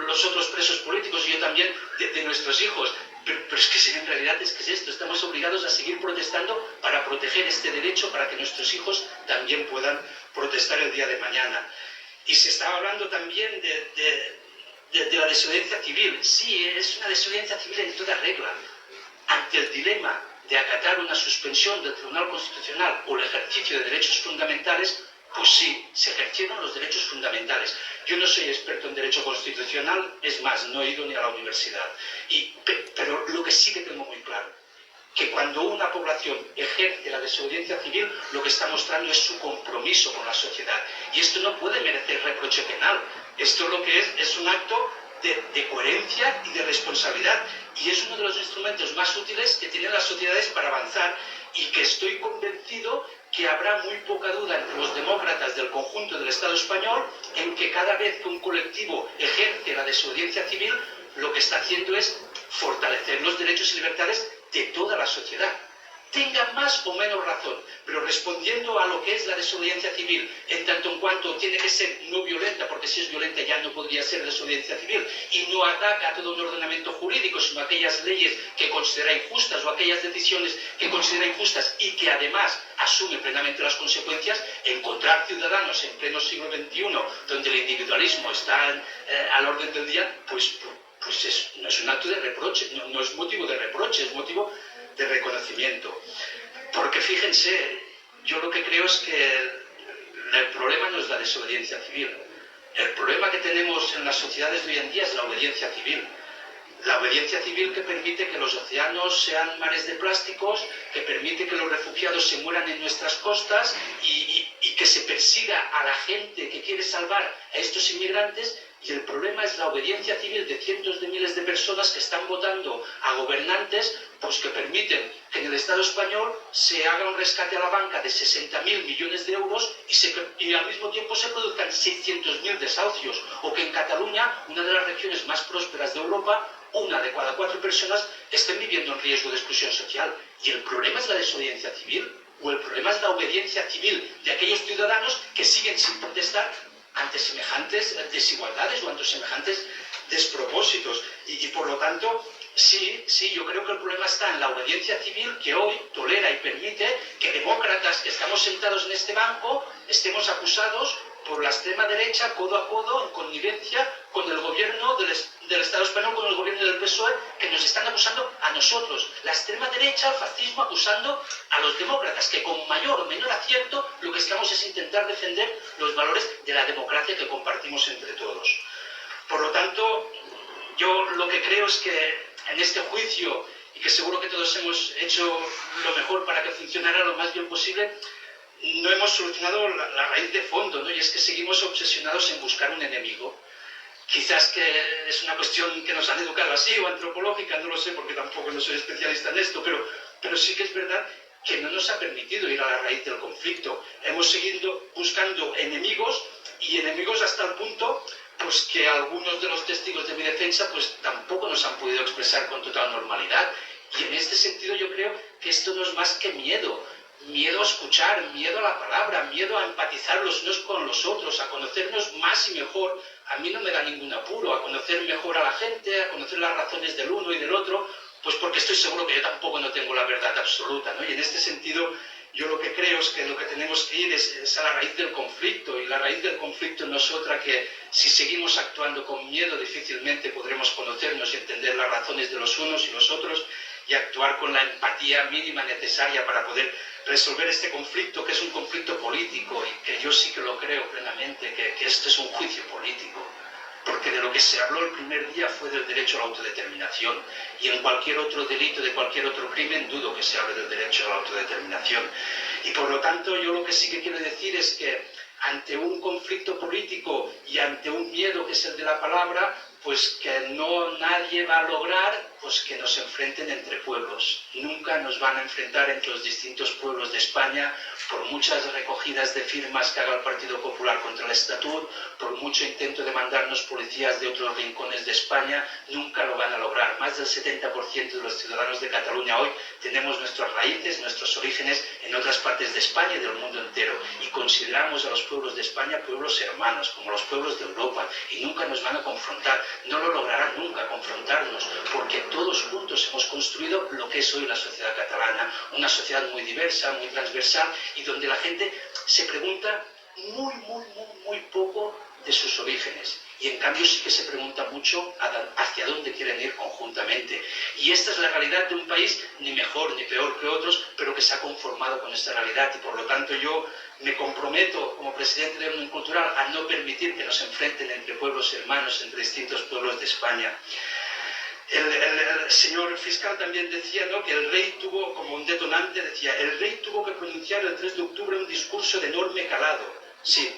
Speaker 6: los otros presos políticos y yo también de nuestros hijos, pero es que en realidad es esto, estamos obligados a seguir protestando para proteger este derecho, para que nuestros hijos también puedan protestar el día de mañana. Y se estaba hablando también de la desobediencia civil. Sí, es una desobediencia civil en toda regla. Ante el dilema de acatar una suspensión del Tribunal Constitucional o el ejercicio de derechos fundamentales, pues sí, se ejercieron los derechos fundamentales. Yo no soy experto en derecho constitucional, es más, no he ido ni a la universidad. Pero lo que sí que tengo muy claro, que cuando una población ejerce la desobediencia civil, lo que está mostrando es su compromiso con la sociedad. Y esto no puede merecer reproche penal. Esto lo que es un acto de coherencia y de responsabilidad. Y es uno de los instrumentos más útiles que tienen las sociedades para avanzar, y que estoy convencido que habrá muy poca duda entre los demócratas del conjunto del Estado español en que cada vez que un colectivo ejerce la desobediencia civil, lo que está haciendo es fortalecer los derechos y libertades de toda la sociedad. Tengan más o menos razón, pero respondiendo a lo que es la desobediencia civil, en tanto en cuanto tiene que ser no violenta, porque si es violenta ya no podría ser desobediencia civil, y no ataca a todo un ordenamiento jurídico, sino a aquellas leyes que considera injustas o aquellas decisiones que considera injustas, y que además asume plenamente las consecuencias. Encontrar ciudadanos en pleno siglo XXI, donde el individualismo está al orden del día, pues no es un acto de reproche, no es motivo de reproche, es motivo de reconocimiento. Porque fíjense, yo lo que creo es que el problema no es la desobediencia civil. El problema que tenemos en las sociedades de hoy en día es la obediencia civil. La obediencia civil que permite que los océanos sean mares de plásticos, que permite que los refugiados se mueran en nuestras costas y que se persiga a la gente que quiere salvar a estos inmigrantes. Y el problema es la obediencia civil de cientos de miles de personas que están votando a gobernantes pues que permiten que en el Estado español se haga un rescate a la banca de 60.000 millones de euros y al mismo tiempo se produzcan 600.000 desahucios, o que en Cataluña, una de las regiones más prósperas de Europa, una de cada 4 personas estén viviendo en riesgo de exclusión social. ¿Y el problema es la desobediencia civil? ¿O el problema es la obediencia civil de aquellos ciudadanos que siguen sin protestar ante semejantes desigualdades o ante semejantes despropósitos. Y por lo tanto, sí, yo creo que el problema está en la obediencia civil que hoy tolera y permite que demócratas que estamos sentados en este banco estemos acusados por la extrema derecha, codo a codo, en connivencia con el gobierno del Estado español, con el gobierno del PSOE, que nos están acusando a nosotros. La extrema derecha, el fascismo, acusando a los demócratas, que con mayor o menor acierto lo que estamos es intentar defender los valores de la democracia que compartimos entre todos. Por lo tanto, yo lo que creo es que en este juicio, y que seguro que todos hemos hecho lo mejor para que funcionara lo más bien posible, no hemos solucionado la raíz de fondo, ¿no? Y es que seguimos obsesionados en buscar un enemigo. Quizás que es una cuestión que nos han educado así, o antropológica, no lo sé, porque tampoco no soy especialista en esto, pero sí que es verdad que no nos ha permitido ir a la raíz del conflicto. Hemos seguido buscando enemigos, y enemigos hasta el punto pues que algunos de los testigos de mi defensa pues tampoco nos han podido expresar con total normalidad. Y en este sentido yo creo que esto no es más que miedo. Miedo a escuchar, miedo a la palabra, miedo a empatizar los unos con los otros, a conocernos más y mejor. A mí no me da ningún apuro a conocer mejor a la gente, a conocer las razones del uno y del otro, pues porque estoy seguro que yo tampoco no tengo la verdad absoluta, ¿no? Y en este sentido yo lo que creo es que lo que tenemos que ir es a la raíz del conflicto, y la raíz del conflicto no es otra que si seguimos actuando con miedo difícilmente podremos conocernos y entender las razones de los unos y los otros, y actuar con la empatía mínima necesaria para poder resolver este conflicto, que es un conflicto político, y que yo sí que lo creo plenamente, que esto es un juicio político, porque de lo que se habló el primer día fue del derecho a la autodeterminación, y en cualquier otro delito, de cualquier otro crimen, dudo que se hable del derecho a la autodeterminación. Y por lo tanto yo lo que sí que quiero decir es que ante un conflicto político y ante un miedo que es el de la palabra, pues que nadie va a lograr pues que nos enfrenten entre pueblos. Nunca nos van a enfrentar entre los distintos pueblos de España, por muchas recogidas de firmas que haga el Partido Popular contra el Estatut, por mucho intento de mandarnos policías de otros rincones de España, nunca lo van a lograr. Más del 70% de los ciudadanos de Cataluña hoy tenemos nuestras raíces, nuestros orígenes en otras partes de España y del mundo entero, y consideramos a los pueblos de España pueblos hermanos, como los pueblos de Europa, y nunca nos van a confrontar. No lo lograrán nunca confrontarnos, porque todos juntos hemos construido lo que es hoy la sociedad catalana, una sociedad muy diversa, muy transversal, y donde la gente se pregunta muy poco de sus orígenes, y en cambio sí que se pregunta mucho hacia dónde quieren ir conjuntamente. Y esta es la realidad de un país ni mejor ni peor que otros, pero que se ha conformado con esta realidad, y por lo tanto yo me comprometo como presidente de Òmnium Cultural a no permitir que nos enfrenten entre pueblos hermanos, entre distintos pueblos de España. El señor fiscal también decía, ¿no?, que el rey tuvo, como un detonante, decía, el rey tuvo que pronunciar el 3 de octubre un discurso de enorme calado. Sí,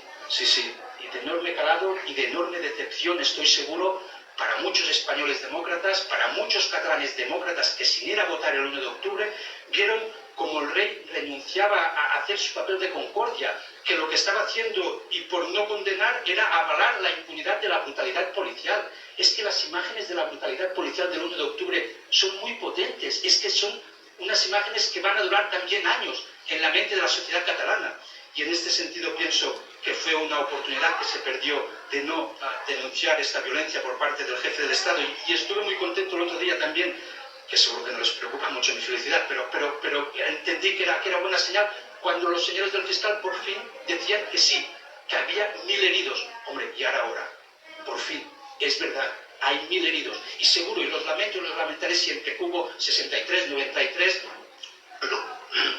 Speaker 6: y de enorme calado y de enorme decepción, estoy seguro, para muchos españoles demócratas, para muchos catalanes demócratas que sin ir a votar el 1 de octubre, vieron como el rey renunciaba a hacer su papel de concordia, que lo que estaba haciendo, y por no condenar, era avalar la impunidad de la brutalidad policial. Es que las imágenes de la brutalidad policial del 1 de octubre son muy potentes, es que son unas imágenes que van a durar también años en la mente de la sociedad catalana. Y en este sentido pienso que fue una oportunidad que se perdió de no denunciar esta violencia por parte del jefe del Estado. Y estuve muy contento el otro día también, que seguro que no les preocupa mucho mi felicidad, pero entendí que era buena señal cuando los señores del fiscal por fin decían que sí, que había 1000 heridos. Hombre, y ahora, por fin, es verdad, hay 1000 heridos. Y seguro, y los lamento y los lamentaré siempre, que hubo 63, 93...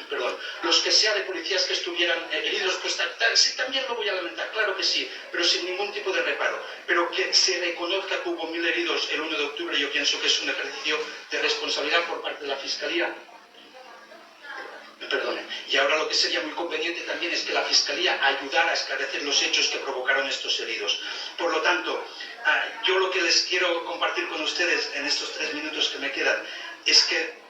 Speaker 6: Perdón, los que sea de policías que estuvieran heridos, pues sí, también lo voy a lamentar, claro que sí, pero sin ningún tipo de reparo. Pero que se reconozca que hubo 1000 heridos el 1 de octubre, yo pienso que es un ejercicio de responsabilidad por parte de la Fiscalía. Perdone. Y ahora lo que sería muy conveniente también es que la Fiscalía ayudara a esclarecer los hechos que provocaron estos heridos. Por lo tanto, yo lo que les quiero compartir con ustedes en estos 3 minutos que me quedan es que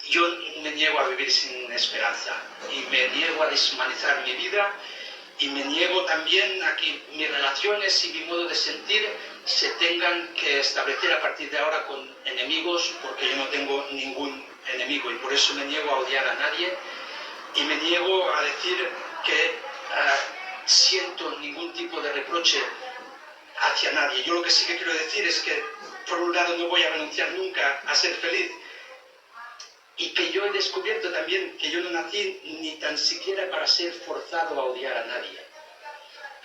Speaker 6: yo me niego a vivir sin esperanza, y me niego a deshumanizar mi vida, y me niego también a que mis relaciones y mi modo de sentir se tengan que establecer a partir de ahora con enemigos, porque yo no tengo ningún enemigo, y por eso me niego a odiar a nadie, y me niego a decir que siento ningún tipo de reproche hacia nadie. Yo lo que sí que quiero decir es que, por un lado, no voy a renunciar nunca a ser feliz, y que yo he descubierto también que yo no nací ni tan siquiera para ser forzado a odiar a nadie.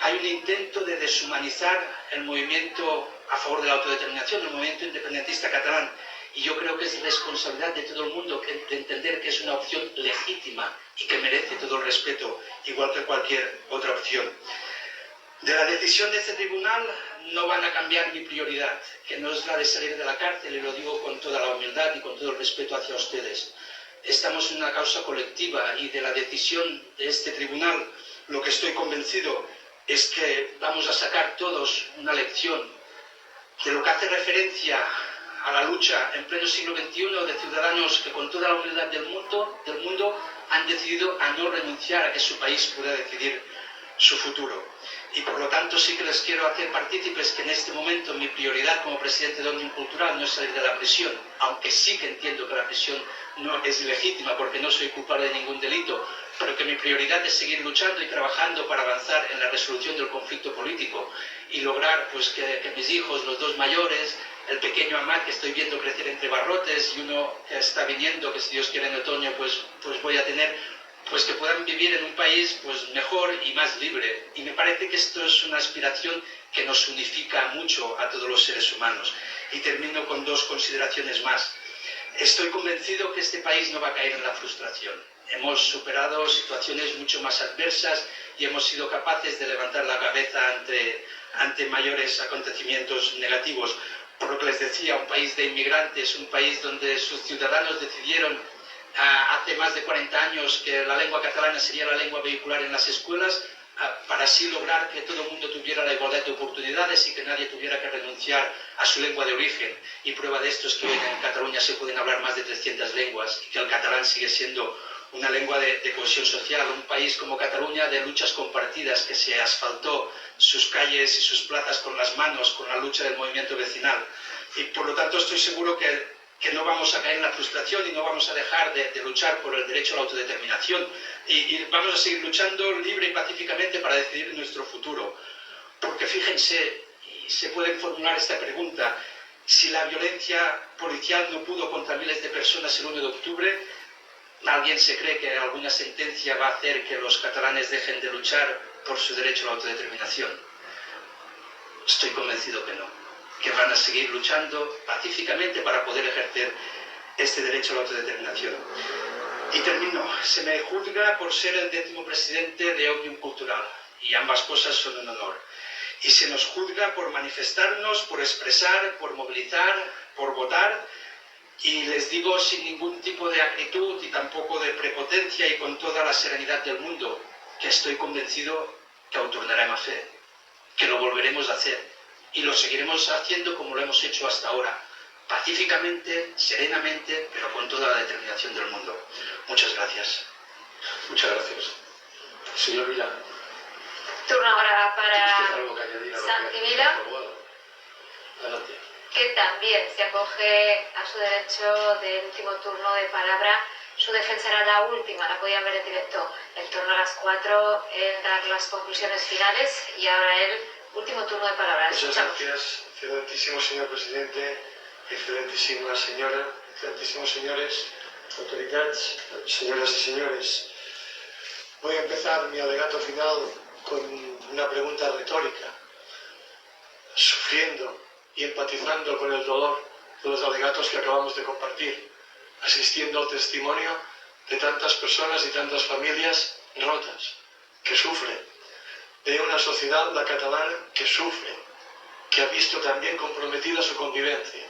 Speaker 6: Hay un intento de deshumanizar el movimiento a favor de la autodeterminación, el movimiento independentista catalán, y yo creo que es responsabilidad de todo el mundo de entender que es una opción legítima y que merece todo el respeto, igual que cualquier otra opción. De la decisión de este tribunal no van a cambiar mi prioridad, que no es la de salir de la cárcel, y lo digo con toda la humildad y con todo el respeto hacia ustedes. Estamos en una causa colectiva, y de la decisión de este tribunal lo que estoy convencido es que vamos a sacar todos una lección de lo que hace referencia a la lucha en pleno siglo XXI de ciudadanos que con toda la humildad del mundo han decidido a no renunciar a que su país pueda decidir su futuro. Y por lo tanto sí que les quiero hacer partícipes que en este momento mi prioridad como presidente de Òmnium Cultural no es salir de la prisión, aunque sí que entiendo que la prisión no es ilegítima porque no soy culpable de ningún delito, pero que mi prioridad es seguir luchando y trabajando para avanzar en la resolución del conflicto político y lograr pues, que mis hijos, los dos mayores, el pequeño Amat que estoy viendo crecer entre barrotes y uno que está viniendo, que si Dios quiere en otoño pues voy a tener, pues que puedan vivir en un país pues mejor y más libre. Y me parece que esto es una aspiración que nos unifica mucho a todos los seres humanos. Y termino con dos consideraciones más. Estoy convencido que este país no va a caer en la frustración. Hemos superado situaciones mucho más adversas y hemos sido capaces de levantar la cabeza ante mayores acontecimientos negativos. Por lo que les decía, un país de inmigrantes, un país donde sus ciudadanos decidieron hace más de 40 años que la lengua catalana sería la lengua vehicular en las escuelas, para así lograr que todo el mundo tuviera la igualdad de oportunidades y que nadie tuviera que renunciar a su lengua de origen. Y prueba de esto es que hoy en Cataluña se pueden hablar más de 300 lenguas y que el catalán sigue siendo una lengua de cohesión social. Un país como Cataluña de luchas compartidas, que se asfaltó sus calles y sus plazas con las manos, con la lucha del movimiento vecinal. Y por lo tanto estoy seguro que no vamos a caer en la frustración y no vamos a dejar de luchar por el derecho a la autodeterminación y vamos a seguir luchando libre y pacíficamente para decidir nuestro futuro. Porque fíjense, y se puede formular esta pregunta, si la violencia policial no pudo contra miles de personas el 1 de octubre, ¿alguien se cree que alguna sentencia va a hacer que los catalanes dejen de luchar por su derecho a la autodeterminación? Estoy convencido que no, que van a seguir luchando pacíficamente para poder ejercer este derecho a la autodeterminación. Y termino, se me juzga por ser el 10º presidente de Òmnium Cultural, y ambas cosas son un honor. Y se nos juzga por manifestarnos, por expresar, por movilizar, por votar, y les digo sin ningún tipo de acritud y tampoco de prepotencia y con toda la serenidad del mundo, que estoy convencido que ho tornarem a fer, que lo volveremos a hacer y lo seguiremos haciendo como lo hemos hecho hasta ahora, pacíficamente, serenamente, pero con toda la determinación del mundo. Muchas gracias.
Speaker 2: Muchas gracias. Señor Vila.
Speaker 3: Turno ahora para
Speaker 2: algo que añadir a lo
Speaker 3: Santi
Speaker 2: que
Speaker 3: Vila,
Speaker 2: adelante.
Speaker 3: que también se acoge a su derecho del último turno de palabra. Su defensa era la última, la podían ver en directo en torno a las 4 en dar las conclusiones finales, y ahora el último turno de palabra.
Speaker 7: Muchas gracias, excelentísimo señor presidente, excelentísima señora, excelentísimos señores, autoridades, señoras y señores. Voy a empezar mi alegato final con una pregunta retórica, sufriendo y empatizando con el dolor de los alegatos que acabamos de compartir, asistiendo al testimonio de tantas personas y tantas familias rotas, que sufren, de una sociedad, la catalana, que sufre, que ha visto también comprometida su convivencia,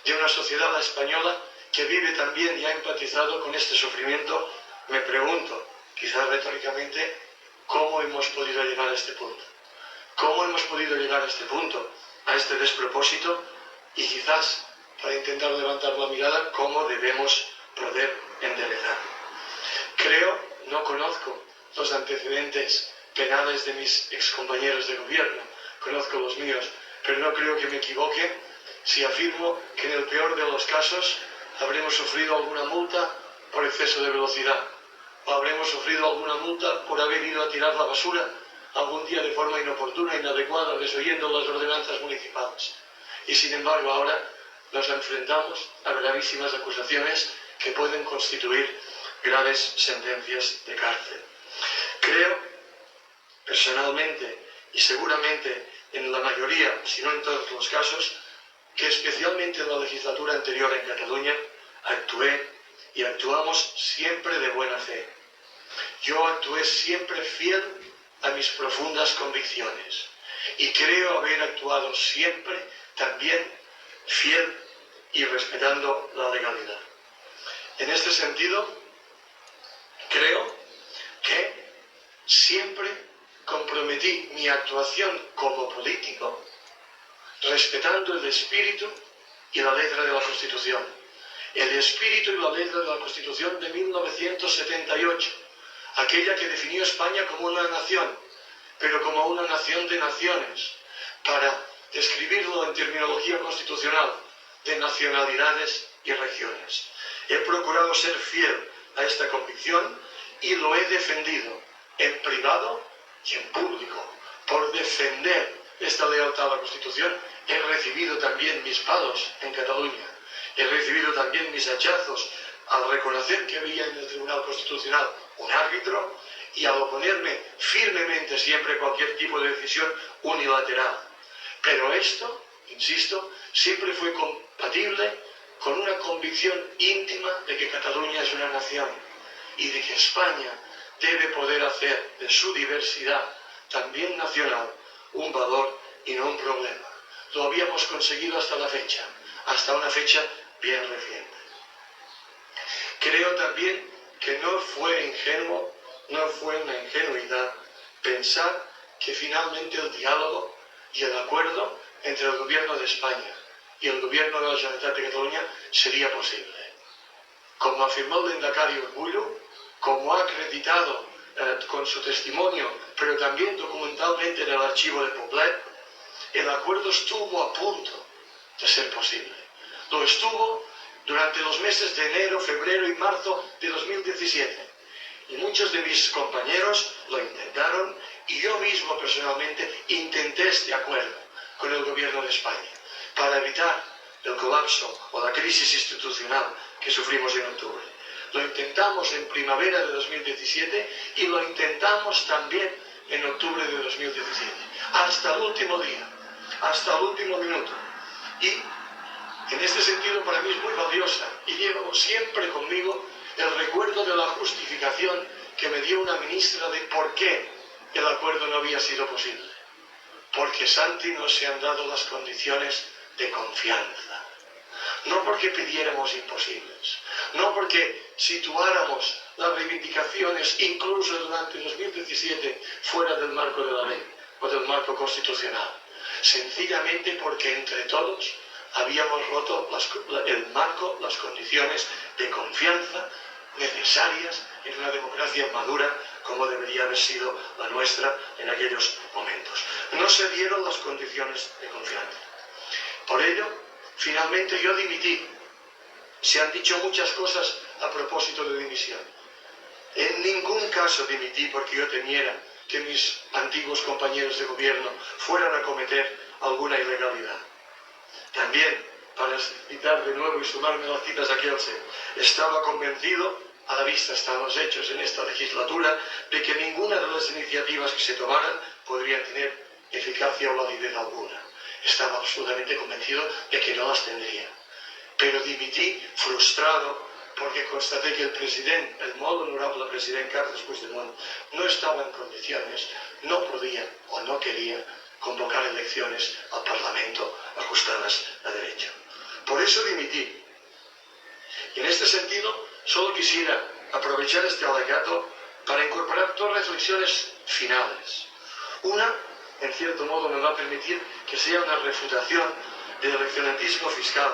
Speaker 7: de una sociedad, la española, que vive también y ha empatizado con este sufrimiento. Me pregunto, quizás retóricamente, ¿cómo hemos podido llegar a este punto? ¿Cómo hemos podido llegar a este punto, a este despropósito? Y quizás, para intentar levantar la mirada, ¿cómo debemos poder enderezar? Creo, no conozco los antecedentes penales de mis excompañeros de gobierno, conozco los míos, pero no creo que me equivoque si afirmo que en el peor de los casos habremos sufrido alguna multa por exceso de velocidad, o habremos sufrido alguna multa por haber ido a tirar la basura algún día de forma inoportuna, inadecuada, desoyendo las ordenanzas municipales. Y sin embargo ahora nos enfrentamos a gravísimas acusaciones que pueden constituir graves sentencias de cárcel. Creo, personalmente, y seguramente en la mayoría, si no en todos los casos, que especialmente en la legislatura anterior en Cataluña actué y actuamos siempre de buena fe. Yo actué siempre fiel a mis profundas convicciones y creo haber actuado siempre también fiel y respetando la legalidad. En este sentido, creo que siempre comprometí mi actuación como político respetando el espíritu y la letra de la Constitución. El espíritu y la letra de la Constitución de 1978, aquella que definió España como una nación, pero como una nación de naciones, para describirlo en terminología constitucional, de nacionalidades y regiones. He procurado ser fiel a esta convicción y lo he defendido en privado y en público. Por defender esta lealtad a la Constitución he recibido también mis palos en Cataluña. He recibido también mis hachazos al reconocer que había en el Tribunal Constitucional un árbitro y al oponerme firmemente siempre a cualquier tipo de decisión unilateral. Pero esto, insisto, siempre fue compatible con una convicción íntima de que Cataluña es una nación y de que España debe poder hacer de su diversidad, también nacional, un valor y no un problema. Lo habíamos conseguido hasta la fecha, hasta una fecha bien reciente. Creo también que no fue ingenuo, no fue una ingenuidad pensar que finalmente el diálogo y el acuerdo entre el gobierno de España y el gobierno de la Generalitat de Cataluña sería posible. Como afirmó el lehendakari Urkullu, como ha acreditado con su testimonio, pero también documentalmente en el archivo de Poblet, el acuerdo estuvo a punto de ser posible. Lo estuvo durante los meses de enero, febrero y marzo de 2017. Y muchos de mis compañeros lo intentaron y yo mismo personalmente intenté este acuerdo con el gobierno de España para evitar el colapso o la crisis institucional que sufrimos en octubre. Lo intentamos en primavera de 2017 y lo intentamos también en octubre de 2017, hasta el último día, hasta el último minuto. Y en este sentido para mí es muy valiosa y llevo siempre conmigo el recuerdo de la justificación que me dio una ministra de por qué el acuerdo no había sido posible. Porque Santi no se han dado las condiciones de confianza. No porque pidiéramos imposibles, no porque situáramos las reivindicaciones incluso durante 2017 fuera del marco de la ley o del marco constitucional. Sencillamente porque entre todos habíamos roto el marco, las condiciones de confianza necesarias en una democracia madura como debería haber sido la nuestra en aquellos momentos. No se dieron las condiciones de confianza. Por ello, finalmente yo dimití. Se han dicho muchas cosas a propósito de dimisión. En ningún caso dimití porque yo temiera que mis antiguos compañeros de gobierno fueran a cometer alguna ilegalidad. También, para citar de nuevo y sumarme a las citas de Kielce, estaba convencido, a la vista están los hechos en esta legislatura, de que ninguna de las iniciativas que se tomaran podría tener eficacia o validez alguna. Estaba absolutamente convencido de que no las tendría. Pero dimití frustrado porque constaté que el presidente, el molt honorable president Carles Puigdemont, no estaba en condiciones, no podía o no quería convocar elecciones al Parlamento ajustadas a derecho. Por eso dimití. Y en este sentido, solo quisiera aprovechar este alegato para incorporar dos reflexiones finales. Una, en cierto modo, me va a permitir que sea una refutación del eleccionismo fiscal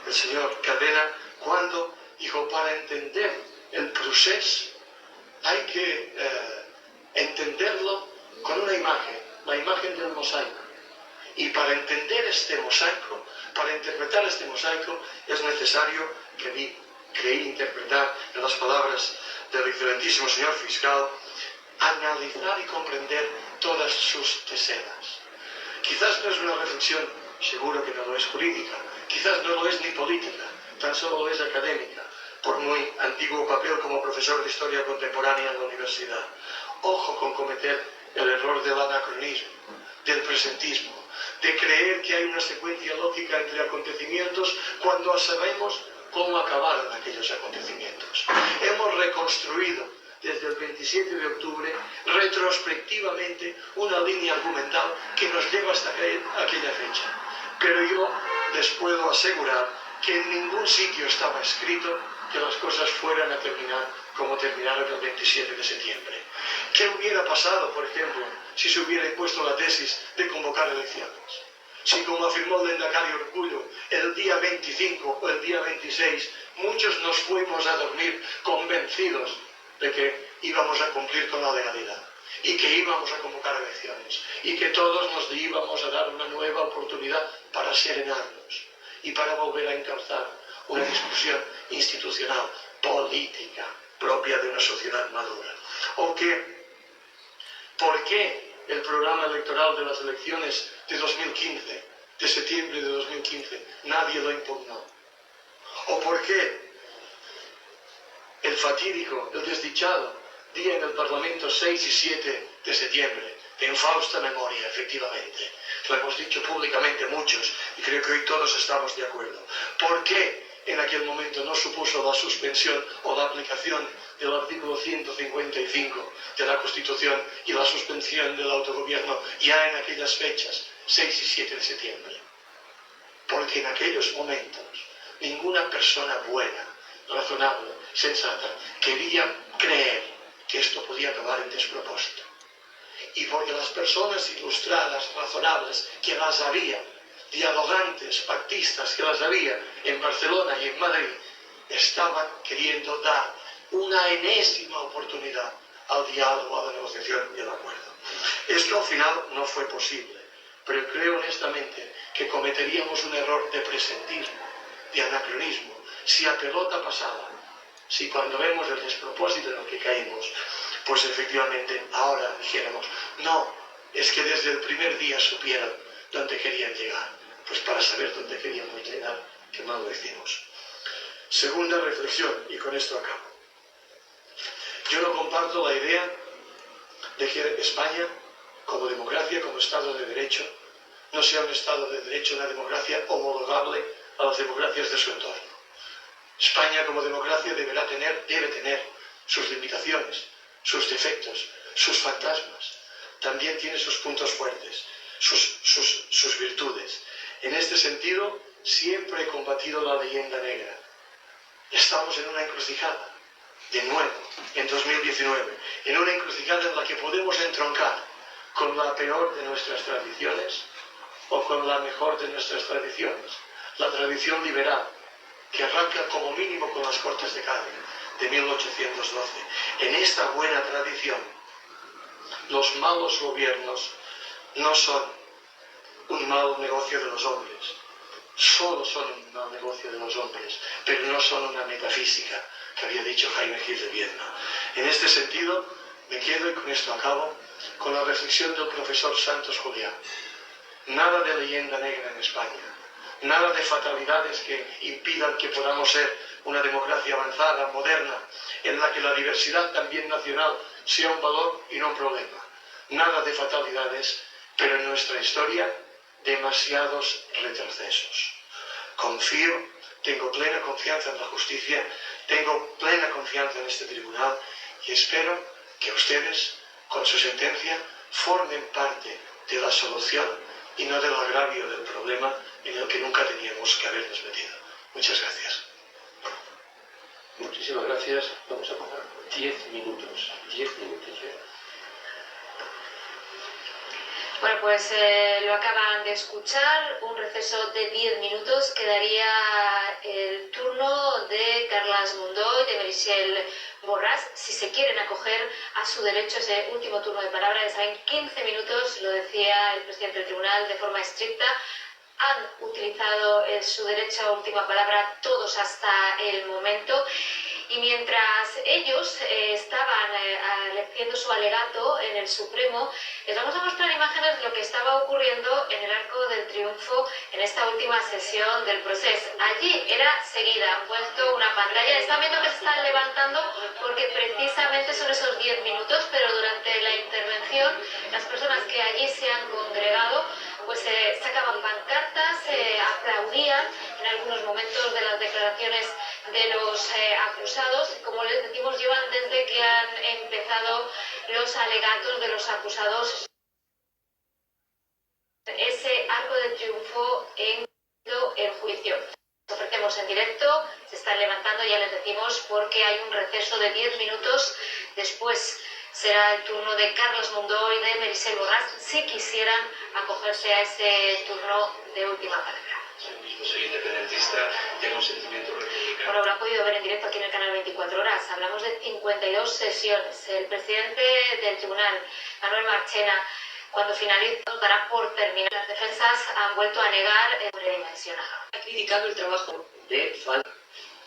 Speaker 7: del señor Cadena cuando dijo, para entender el procés hay que entenderlo con una imagen, la imagen del mosaico. Y para entender este mosaico, para interpretar este mosaico, es necesario que creí interpretar, en las palabras del excelentísimo señor fiscal, analizar y comprender todas sus decenas. Quizás no es una reflexión, seguro que no lo es jurídica, quizás no lo es ni política, tan solo lo es académica, por muy antiguo papel como profesor de historia contemporánea en la universidad. Ojo con cometer el error del anacronismo, del presentismo, de creer que hay una secuencia lógica entre acontecimientos cuando sabemos cómo acabaron aquellos acontecimientos. Hemos reconstruido desde el 27 de octubre retrospectivamente una línea argumental que nos lleva hasta aquella fecha. Pero yo les puedo asegurar que en ningún sitio estaba escrito que las cosas fueran a terminar como terminaron el 27 de septiembre. ¿Qué hubiera pasado, por ejemplo, si se hubiera impuesto la tesis de convocar elecciones? Si, como afirmó Lehendakari Urkullu, el día 25 o el día 26, muchos nos fuimos a dormir convencidos de que íbamos a cumplir con la legalidad y que íbamos a convocar elecciones y que todos nos íbamos a dar una nueva oportunidad para serenarnos y para volver a encauzar una discusión institucional, política, propia de una sociedad madura. ¿O qué? ¿Por qué el programa electoral de las elecciones de 2015, de septiembre de 2015, nadie lo impugnó? ¿O por qué el fatídico, el desdichado día en el Parlamento 6 y 7 de septiembre, de infausta memoria, efectivamente, lo hemos dicho públicamente muchos y creo que hoy todos estamos de acuerdo? ¿Por qué en aquel momento no supuso la suspensión o la aplicación del artículo 155 de la Constitución y la suspensión del autogobierno ya en aquellas fechas, 6 y 7 de septiembre? Porque en aquellos momentos ninguna persona buena, razonable, sensata, quería creer que esto podía acabar en despropósito. Y porque las personas ilustradas, razonables, que las había, dialogantes, pactistas, que las había en Barcelona y en Madrid, estaban queriendo dar una enésima oportunidad al diálogo, a la negociación y al acuerdo. Esto al final no fue posible, pero creo honestamente que cometeríamos un error de presentismo, de anacronismo, si a pelota pasada, si cuando vemos el despropósito en el que caímos, pues efectivamente ahora dijéramos, no, es que desde el primer día supieron dónde querían llegar. Pues para saber dónde queríamos llegar, que no lo hicimos. Segunda reflexión, y con esto acabo. Yo no comparto la idea de que España, como democracia, como Estado de Derecho, no sea un Estado de Derecho, una democracia homologable a las democracias de su entorno. España como democracia debe tener sus limitaciones, sus defectos, sus fantasmas. También tiene sus puntos fuertes, sus virtudes. En este sentido, siempre he combatido la leyenda negra. Estamos en una encrucijada, de nuevo, en 2019, en una encrucijada en la que podemos entroncar con la peor de nuestras tradiciones o con la mejor de nuestras tradiciones, la tradición liberal, que arranca como mínimo con las Cortes de Cádiz de 1812. En esta buena tradición, los malos gobiernos no son un mal negocio de los hombres, solo son un mal negocio de los hombres, pero no son una metafísica, que había dicho Jaime Gil de Viedma. En este sentido, me quedo, y con esto acabo, con la reflexión del profesor Santos Julián. Nada de leyenda negra en España, nada de fatalidades que impidan que podamos ser una democracia avanzada, moderna, en la que la diversidad también nacional sea un valor y no un problema. Nada de fatalidades, pero en nuestra historia demasiados retrocesos. Confío, tengo plena confianza en la justicia, tengo plena confianza en este tribunal y espero que ustedes, con su sentencia, formen parte de la solución y no del agravio del problema en el que nunca teníamos que habernos metido. Muchas gracias.
Speaker 2: Muchísimas gracias. Vamos a parar 10 minutos. 10 minutos ya.
Speaker 3: Bueno, pues lo acaban de escuchar, un receso de 10 minutos, quedaría el turno de Carles Mundó y de Meritxell Borràs, si se quieren acoger a su derecho a ese último turno de palabra. Ya saben, 15 minutos, lo decía el presidente del tribunal de forma estricta, han utilizado su derecho a última palabra todos hasta el momento. Y mientras ellos estaban haciendo su alegato en el Supremo, les vamos a mostrar imágenes de lo que estaba ocurriendo en el Arco del Triunfo en esta última sesión del proceso. Allí era seguida, han puesto una pantalla, están viendo que se están levantando porque precisamente son esos 10 minutos, pero durante la intervención las personas que allí se han congregado pues sacaban pancartas, aplaudían en algunos momentos de las declaraciones de los acusados. Como les decimos, llevan desde que han empezado los alegatos de los acusados. Ese Arco de Triunfo en el juicio. Ofrecemos en directo, se están levantando, ya les decimos, porque hay un receso de 10 minutos. Después será el turno de Carles Mundó y de Meritxell Borràs, si quisieran acogerse a ese turno de última palabra.
Speaker 2: Soy independentista, tengo un sentimiento republicano.
Speaker 3: Bueno, lo han podido ver en directo aquí en el canal 24 Horas. Hablamos de 52 sesiones. El presidente del tribunal, Manuel Marchena, cuando finalice, dará por terminar. Las defensas han vuelto a negar el sobredimensionado.
Speaker 8: Ha criticado el trabajo
Speaker 2: De falta.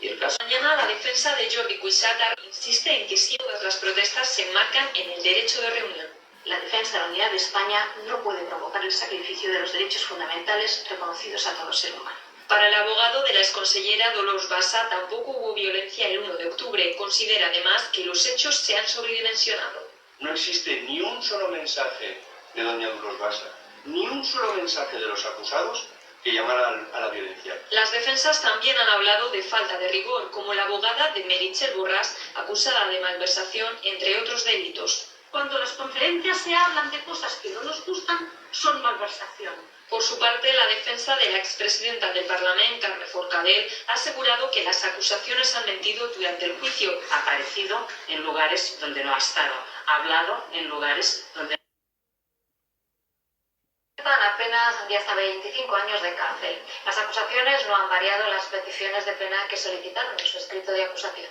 Speaker 2: Y el caso.
Speaker 8: Mañana la defensa de Jordi Cuixart insiste en que si todas las protestas se enmarcan en el derecho de reunión.
Speaker 9: La defensa de la unidad de España no puede provocar el sacrificio de los derechos fundamentales reconocidos a todo ser humano.
Speaker 8: Para el abogado de la exconsellera Dolors Bassa tampoco hubo violencia el 1 de octubre. Considera además que los hechos se han sobredimensionado.
Speaker 10: No existe ni un solo mensaje de doña Dolors Bassa, ni un solo mensaje de los acusados que llamara a la violencia.
Speaker 8: Las defensas también han hablado de falta de rigor, como la abogada de Meritxell Borràs, acusada de malversación, entre otros delitos.
Speaker 9: Cuando las conferencias se hablan de cosas que no nos gustan, son malversación.
Speaker 8: Por su parte, la defensa de la expresidenta del Parlamento, Carme Forcadell, ha asegurado que las acusaciones han mentido durante el juicio.
Speaker 9: Ha aparecido en lugares donde no ha estado, ha hablado en lugares donde
Speaker 3: apenas y hasta 25 años de cárcel. Las acusaciones no han variado las peticiones de pena que solicitaron en su escrito de acusación.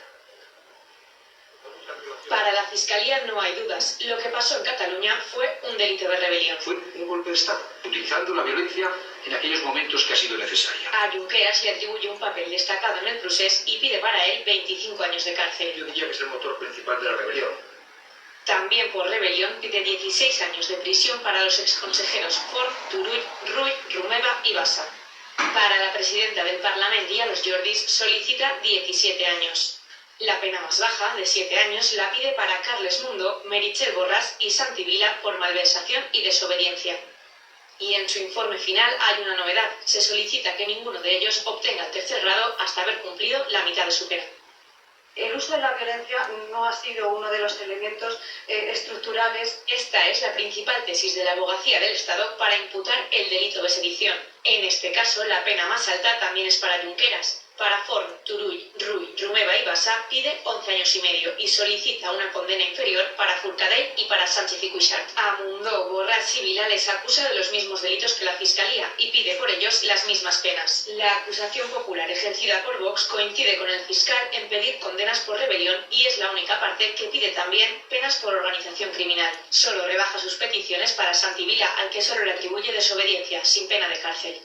Speaker 8: Para la Fiscalía no hay dudas. Lo que pasó en Cataluña fue un delito de rebelión.
Speaker 2: Fue un golpe de Estado, utilizando la violencia en aquellos momentos que ha sido necesaria.
Speaker 8: A Junqueras le atribuye un papel destacado en el procés y pide para él 25 años de cárcel.
Speaker 2: Yo diría que es el motor principal de la rebelión.
Speaker 8: También por rebelión pide 16 años de prisión para los exconsejeros Forn, Turull, Rull, Romeva y Bassa. Para la presidenta del Parlamento y a los Jordis solicita 17 años. La pena más baja, de 7 años, la pide para Carles Mundó, Meritxell Borràs y Santi Vila por malversación y desobediencia. Y en su informe final hay una novedad. Se solicita que ninguno de ellos obtenga el tercer grado hasta haber cumplido la mitad de su pena.
Speaker 5: El uso de la violencia no ha sido uno de los elementos estructurales.
Speaker 8: Esta es la principal tesis de la Abogacía del Estado para imputar el delito de sedición. En este caso, la pena más alta también es para Junqueras. Para Forn, Turull, Rull, Romeva y Bassa pide 11 años y medio y solicita una condena inferior para Forcadell y para Sánchez y Cuixart. A Mundó, Borràs y Vila les acusa de los mismos delitos que la Fiscalía y pide por ellos las mismas penas. La acusación popular ejercida por Vox coincide con el fiscal en pedir condenas por rebelión y es la única parte que pide también penas por organización criminal. Solo rebaja sus peticiones para Santi Vila, al que solo le atribuye desobediencia, sin pena de cárcel.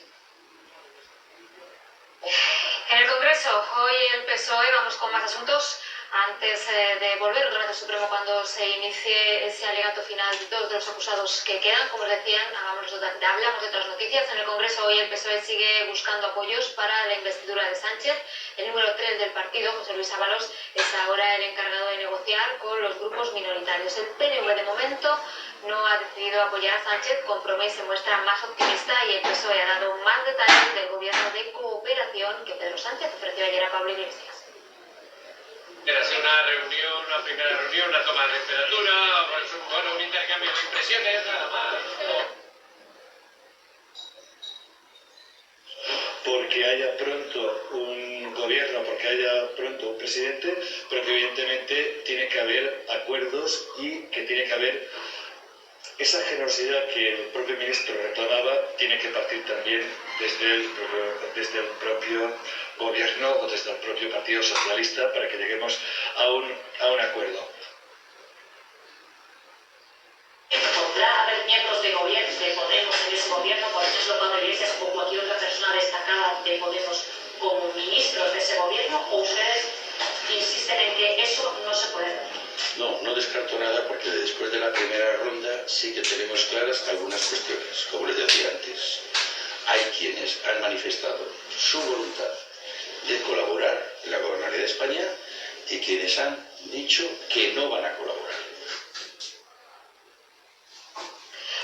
Speaker 3: En el Congreso, hoy el PSOE, vamos con más asuntos. Antes de volver otra vez al Supremo cuando se inicie ese alegato final, dos de los acusados que quedan, como os decían, hablamos de otras noticias. En el Congreso hoy el PSOE sigue buscando apoyos para la investidura de Sánchez. El número 3 del partido, José Luis Ábalos, es ahora el encargado de negociar con los grupos minoritarios. El PNV de momento no ha decidido apoyar a Sánchez. Compromís se muestra más optimista y el PSOE ha dado más detalles del gobierno de cooperación que Pedro Sánchez ofreció ayer a Pablo Iglesias.
Speaker 7: Era así una reunión, una primera reunión, una toma de temperatura, bueno, un intercambio de impresiones, nada más.
Speaker 11: Porque haya pronto un gobierno, porque haya pronto un presidente, pero que evidentemente tiene que haber acuerdos y que tiene que haber esa generosidad que el propio ministro reclamaba, tiene que partir también desde el propio gobierno o desde el propio Partido Socialista para que lleguemos a un acuerdo.
Speaker 9: ¿Podrá haber miembros de Podemos en ese gobierno, por ejemplo, Pablo Iglesias o cualquier otra persona destacada de Podemos como ministros de ese gobierno, o ustedes insisten
Speaker 12: quienes han manifestado su voluntad de colaborar en la gobernabilidad de España y quienes han dicho que no van a colaborar.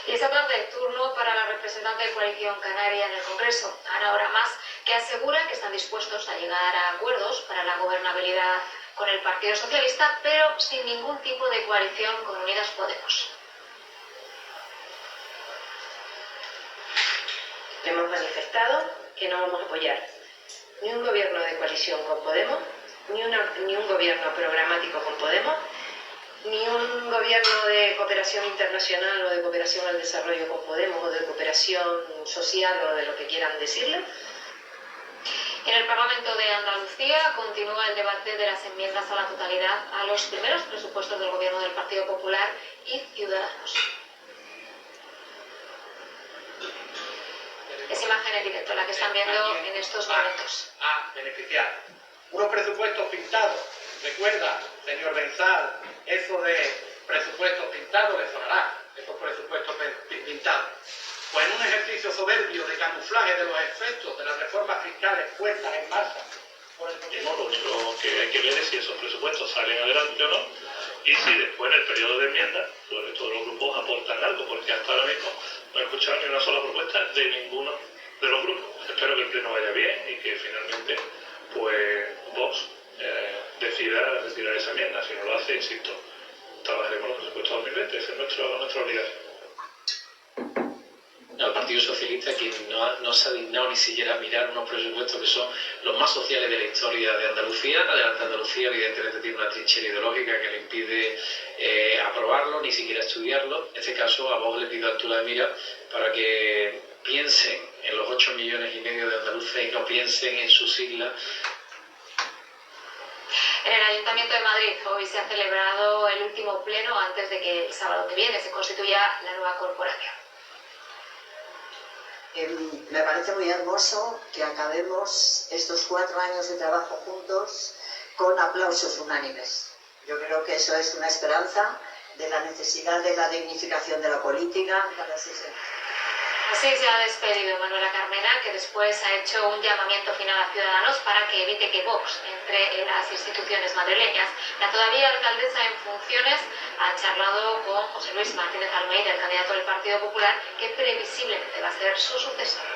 Speaker 3: Y esta tarde el turno para la representante de Coalición Canaria en el Congreso, Ana Oramas, que asegura que están dispuestos a llegar a acuerdos para la gobernabilidad con el Partido Socialista, pero sin ningún tipo de coalición con Unidas Podemos.
Speaker 13: Hemos manifestado que no vamos a apoyar ni un gobierno de coalición con Podemos, ni un gobierno programático con Podemos, ni un gobierno de cooperación internacional o de cooperación al desarrollo con Podemos, o de cooperación social, o de lo que quieran decirle.
Speaker 3: En el Parlamento de Andalucía continúa el debate de las enmiendas a la totalidad a los primeros presupuestos del Gobierno del Partido Popular y Ciudadanos. Es imagen en directo la que están viendo en estos momentos.
Speaker 14: A beneficiar. Unos presupuestos pintados. Recuerda, señor Benzal, eso de presupuestos pintados le sonará, esos presupuestos pintados. Pues en un ejercicio soberbio de camuflaje de los efectos de las reformas fiscales puestas en marcha.
Speaker 1: Lo que hay que ver es si esos presupuestos salen adelante o no, y si después en el periodo de enmiendas pues todos los grupos aportan algo, porque hasta ahora mismo no he escuchado ni una sola propuesta de ninguno de los grupos. Espero que el pleno vaya bien y que finalmente pues Vox decida retirar esa enmienda. Si no lo hace, insisto, trabajaremos los presupuestos 2020, esa es nuestra obligación.
Speaker 2: El Partido Socialista, que no se ha dignado ni siquiera mirar unos presupuestos que son los más sociales de la historia de Andalucía. Adelante Andalucía, evidentemente, tiene una trinchera ideológica que le impide aprobarlo, ni siquiera estudiarlo. En este caso, a Vox le pido altura de mira para que piensen en los 8,5 millones de andaluces y no piensen en sus siglas.
Speaker 3: En el Ayuntamiento de Madrid hoy se ha celebrado el último pleno antes de que el sábado que viene se constituya la nueva corporación.
Speaker 15: Me parece muy hermoso que acabemos estos 4 años de trabajo juntos con aplausos unánimes. Yo creo que eso es una esperanza de la necesidad de la dignificación de la política.
Speaker 3: Así se ha despedido Manuela Carmena, que después ha hecho un llamamiento final a Ciudadanos para que evite que Vox entre en las instituciones madrileñas. La todavía alcaldesa en funciones ha charlado con José Luis Martínez Almeida, el candidato del Partido Popular, que previsiblemente va a ser su sucesor.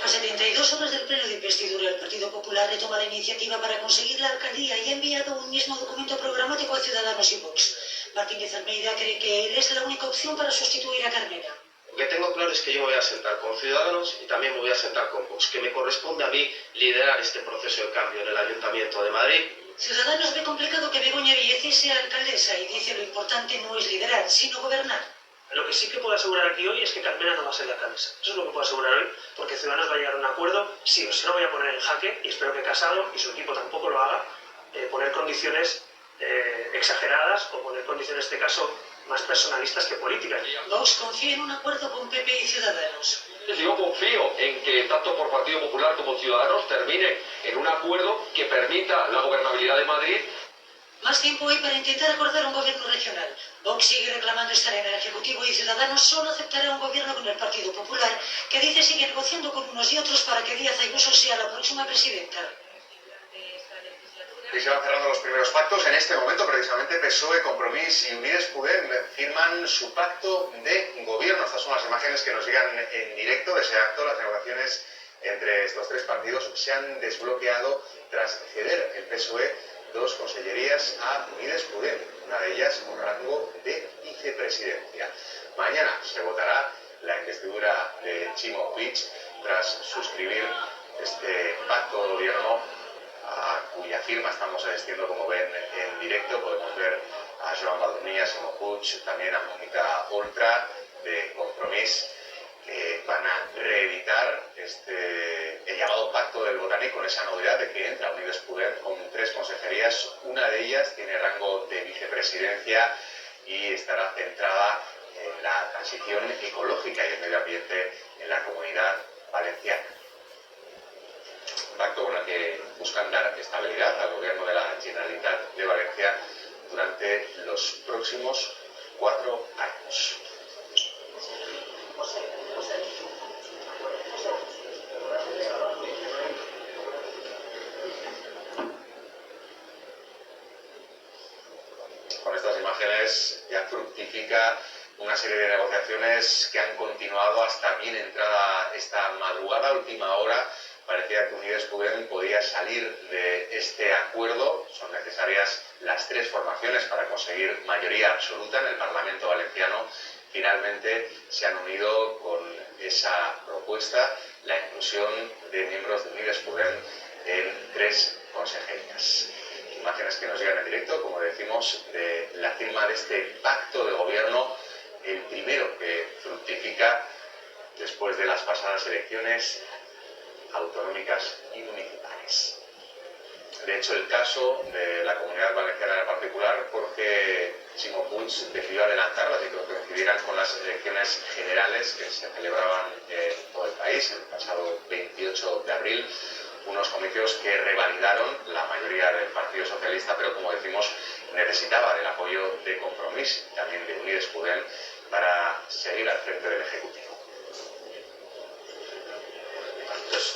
Speaker 16: A 72 horas del pleno de investidura, el Partido Popular retoma la iniciativa para conseguir la alcaldía y ha enviado un mismo documento programático a Ciudadanos y Vox. Martínez Almeida cree que él es la única opción para sustituir a Carmena.
Speaker 17: Lo que tengo claro es que yo me voy a sentar con Ciudadanos y también me voy a sentar con Vox, que me corresponde a mí liderar este proceso de cambio en el Ayuntamiento de Madrid.
Speaker 16: Ciudadanos ve complicado que Begoña Villeci sea alcaldesa y dice lo importante no es liderar, sino gobernar.
Speaker 18: Lo que sí que puedo asegurar aquí hoy es que Carmena no va a ser la alcaldesa. Eso es lo que puedo asegurar hoy, porque Ciudadanos va a llegar a un acuerdo. Sí o sí, no voy a poner en jaque, y espero que Casado y su equipo tampoco lo haga, poner condiciones exageradas o poner condiciones, en este caso, más personalistas que políticas.
Speaker 16: Vox confía en un acuerdo con PP y Ciudadanos.
Speaker 19: Yo confío en que tanto por Partido Popular como Ciudadanos termine en un acuerdo que permita la gobernabilidad de Madrid.
Speaker 16: Más tiempo hay para intentar acordar un gobierno regional. Vox sigue reclamando estar en el Ejecutivo y Ciudadanos solo aceptará un gobierno con el Partido Popular, que dice sigue negociando con unos y otros para que Díaz Ayuso sea la próxima presidenta.
Speaker 20: Y se van cerrando los primeros pactos. En este momento, precisamente, PSOE, Compromís y Unides Podem firman su pacto de gobierno. Estas son las imágenes que nos llegan en directo de ese acto. Las negociaciones entre estos 3 partidos se han desbloqueado tras ceder el PSOE 2 consellerías a Unides Podem, una de ellas con rango de vicepresidencia. Mañana se votará la investidura de Chimo Puig tras suscribir este pacto de gobierno a cuya firma estamos asistiendo, como ven, en directo. Podemos ver a Joan Badurní, a Ximo Puig, también a Mónica Oltra de Compromís, que van a reeditar el llamado Pacto del Botánico, con esa novedad de que entra Unides Podem con 3 consejerías. Una de ellas tiene rango de vicepresidencia y estará centrada en la transición ecológica y el medio ambiente en la Comunidad Valenciana. Pacto con el que buscan dar estabilidad al gobierno de la Generalitat de Valencia durante los próximos 4 años. lunes ya fructifica una serie de negociaciones que han continuado hasta bien entrada esta madrugada, última hora. Parecía que Unides Podem podía salir de este acuerdo. Son necesarias las tres formaciones para conseguir mayoría absoluta en el Parlamento valenciano. Finalmente se han unido con esa propuesta, la inclusión de miembros de Unides Podem en 3 consejerías. Imágenes que nos llegan en directo, como decimos, de la firma de este pacto de gobierno, el primero que fructifica después de las pasadas elecciones autonómicas y municipales. De hecho, el caso de la Comunidad Valenciana en particular, porque Ximo Puig decidió adelantarlas y que coincidieran con las elecciones generales que se celebraban en todo el país el pasado 28 de abril, unos comicios que revalidaron la mayoría del Partido Socialista, pero como decimos, necesitaba del apoyo de Compromís, también de Unides Podem, para seguir al frente del Ejecutivo. Entonces,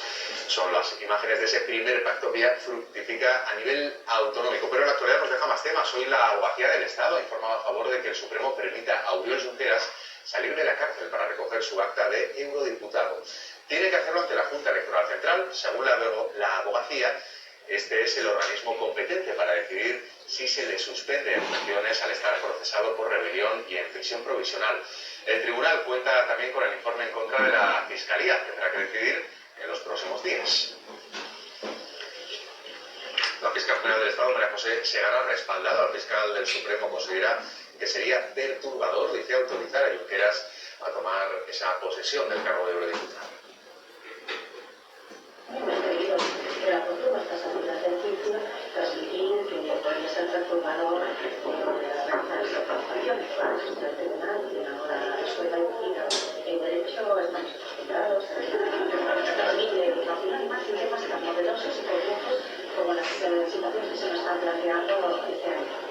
Speaker 20: son las imágenes de ese primer pacto que ya fructifica a nivel autonómico. Pero en la actualidad nos deja más temas. Hoy la Abogacía del Estado ha informado a favor de que el Supremo permita a Oriol Junqueras salir de la cárcel para recoger su acta de eurodiputado. Tiene que hacerlo ante la Junta Electoral Central. Según la Abogacía, este es el organismo competente para decidir si se le suspende en funciones al estar procesado por rebelión y en prisión provisional. El tribunal cuenta también con el informe en contra de la Fiscalía. Tendrá que decidir en los próximos días. La fiscal general del Estado, María José Segarra, ha respaldado al fiscal del Supremo. Considera que sería perturbador, dice, autorizar a Junqueras a tomar esa posesión del cargo de eurodiputado.
Speaker 9: La propuesta salida del juicio transmitir que podría ser perturbador realizar esta formación del tribunal y ahora la escuela elegida el derecho están acostumbrados transmite que al final más temas tan novedosos y complejos como las situaciones que se nos están planteando este año.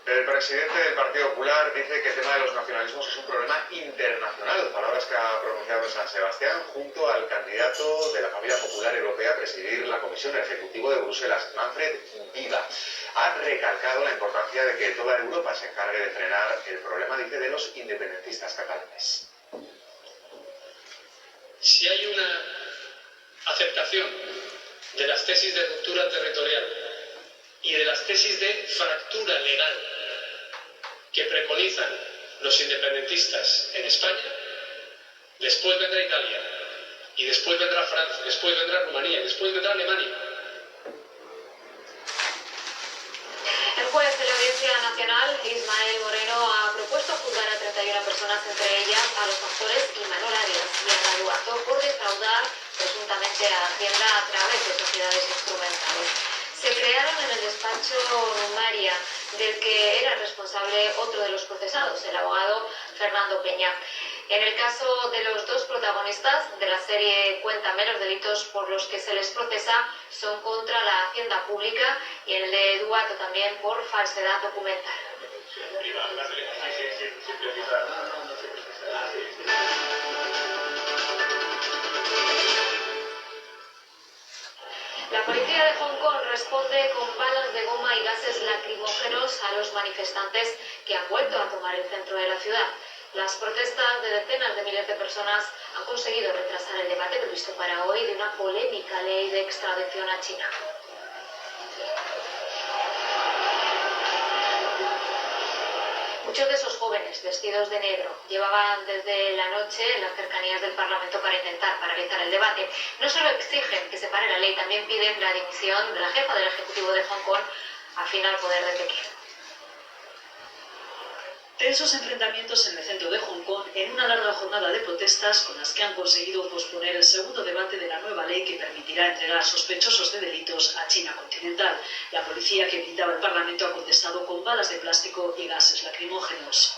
Speaker 20: El presidente del Partido Popular dice que el tema de los nacionalismos es un problema internacional, palabras que ha pronunciado en San Sebastián junto al candidato de la familia popular europea a presidir la Comisión Ejecutivo de Bruselas, Manfred Viva. Ha recalcado la importancia de que toda Europa se encargue de frenar el problema, dice, de los independentistas catalanes.
Speaker 21: Si hay una aceptación de las tesis de ruptura territorial y de las tesis de fractura legal que preconizan los independentistas en España, después vendrá Italia, y después vendrá Francia, después vendrá Rumanía, después vendrá Alemania.
Speaker 3: El juez de la Audiencia Nacional, Ismael Moreno, ha propuesto juzgar a 31 personas, entre ellas a los pastores Imanol Arias y a Raduato, por defraudar presuntamente a Hacienda a través de sociedades instrumentales. Se crearon en el despacho Numaria, del que era responsable otro de los procesados, el abogado Fernando Peña. En el caso de los dos protagonistas de la serie Cuéntame, los delitos por los que se les procesa son contra la hacienda pública y el de Duato también por falsedad documental. La policía de Hong Kong responde con balas de goma y gases lacrimógenos a los manifestantes que han vuelto a tomar el centro de la ciudad. Las protestas de decenas de miles de personas han conseguido retrasar el debate previsto para hoy de una polémica ley de extradición a China. Muchos de esos jóvenes vestidos de negro llevaban desde la noche en las cercanías del Parlamento para intentar paralizar el debate. No solo exigen que se pare la ley, también piden la dimisión de la jefa del Ejecutivo de Hong Kong, afín al poder de Pekín.
Speaker 22: Tensos enfrentamientos en el centro de Hong Kong en una larga jornada de protestas con las que han conseguido posponer el segundo debate de la nueva ley que permitirá entregar sospechosos de delitos a China continental. La policía que blindaba el Parlamento ha contestado con balas de plástico y gases lacrimógenos.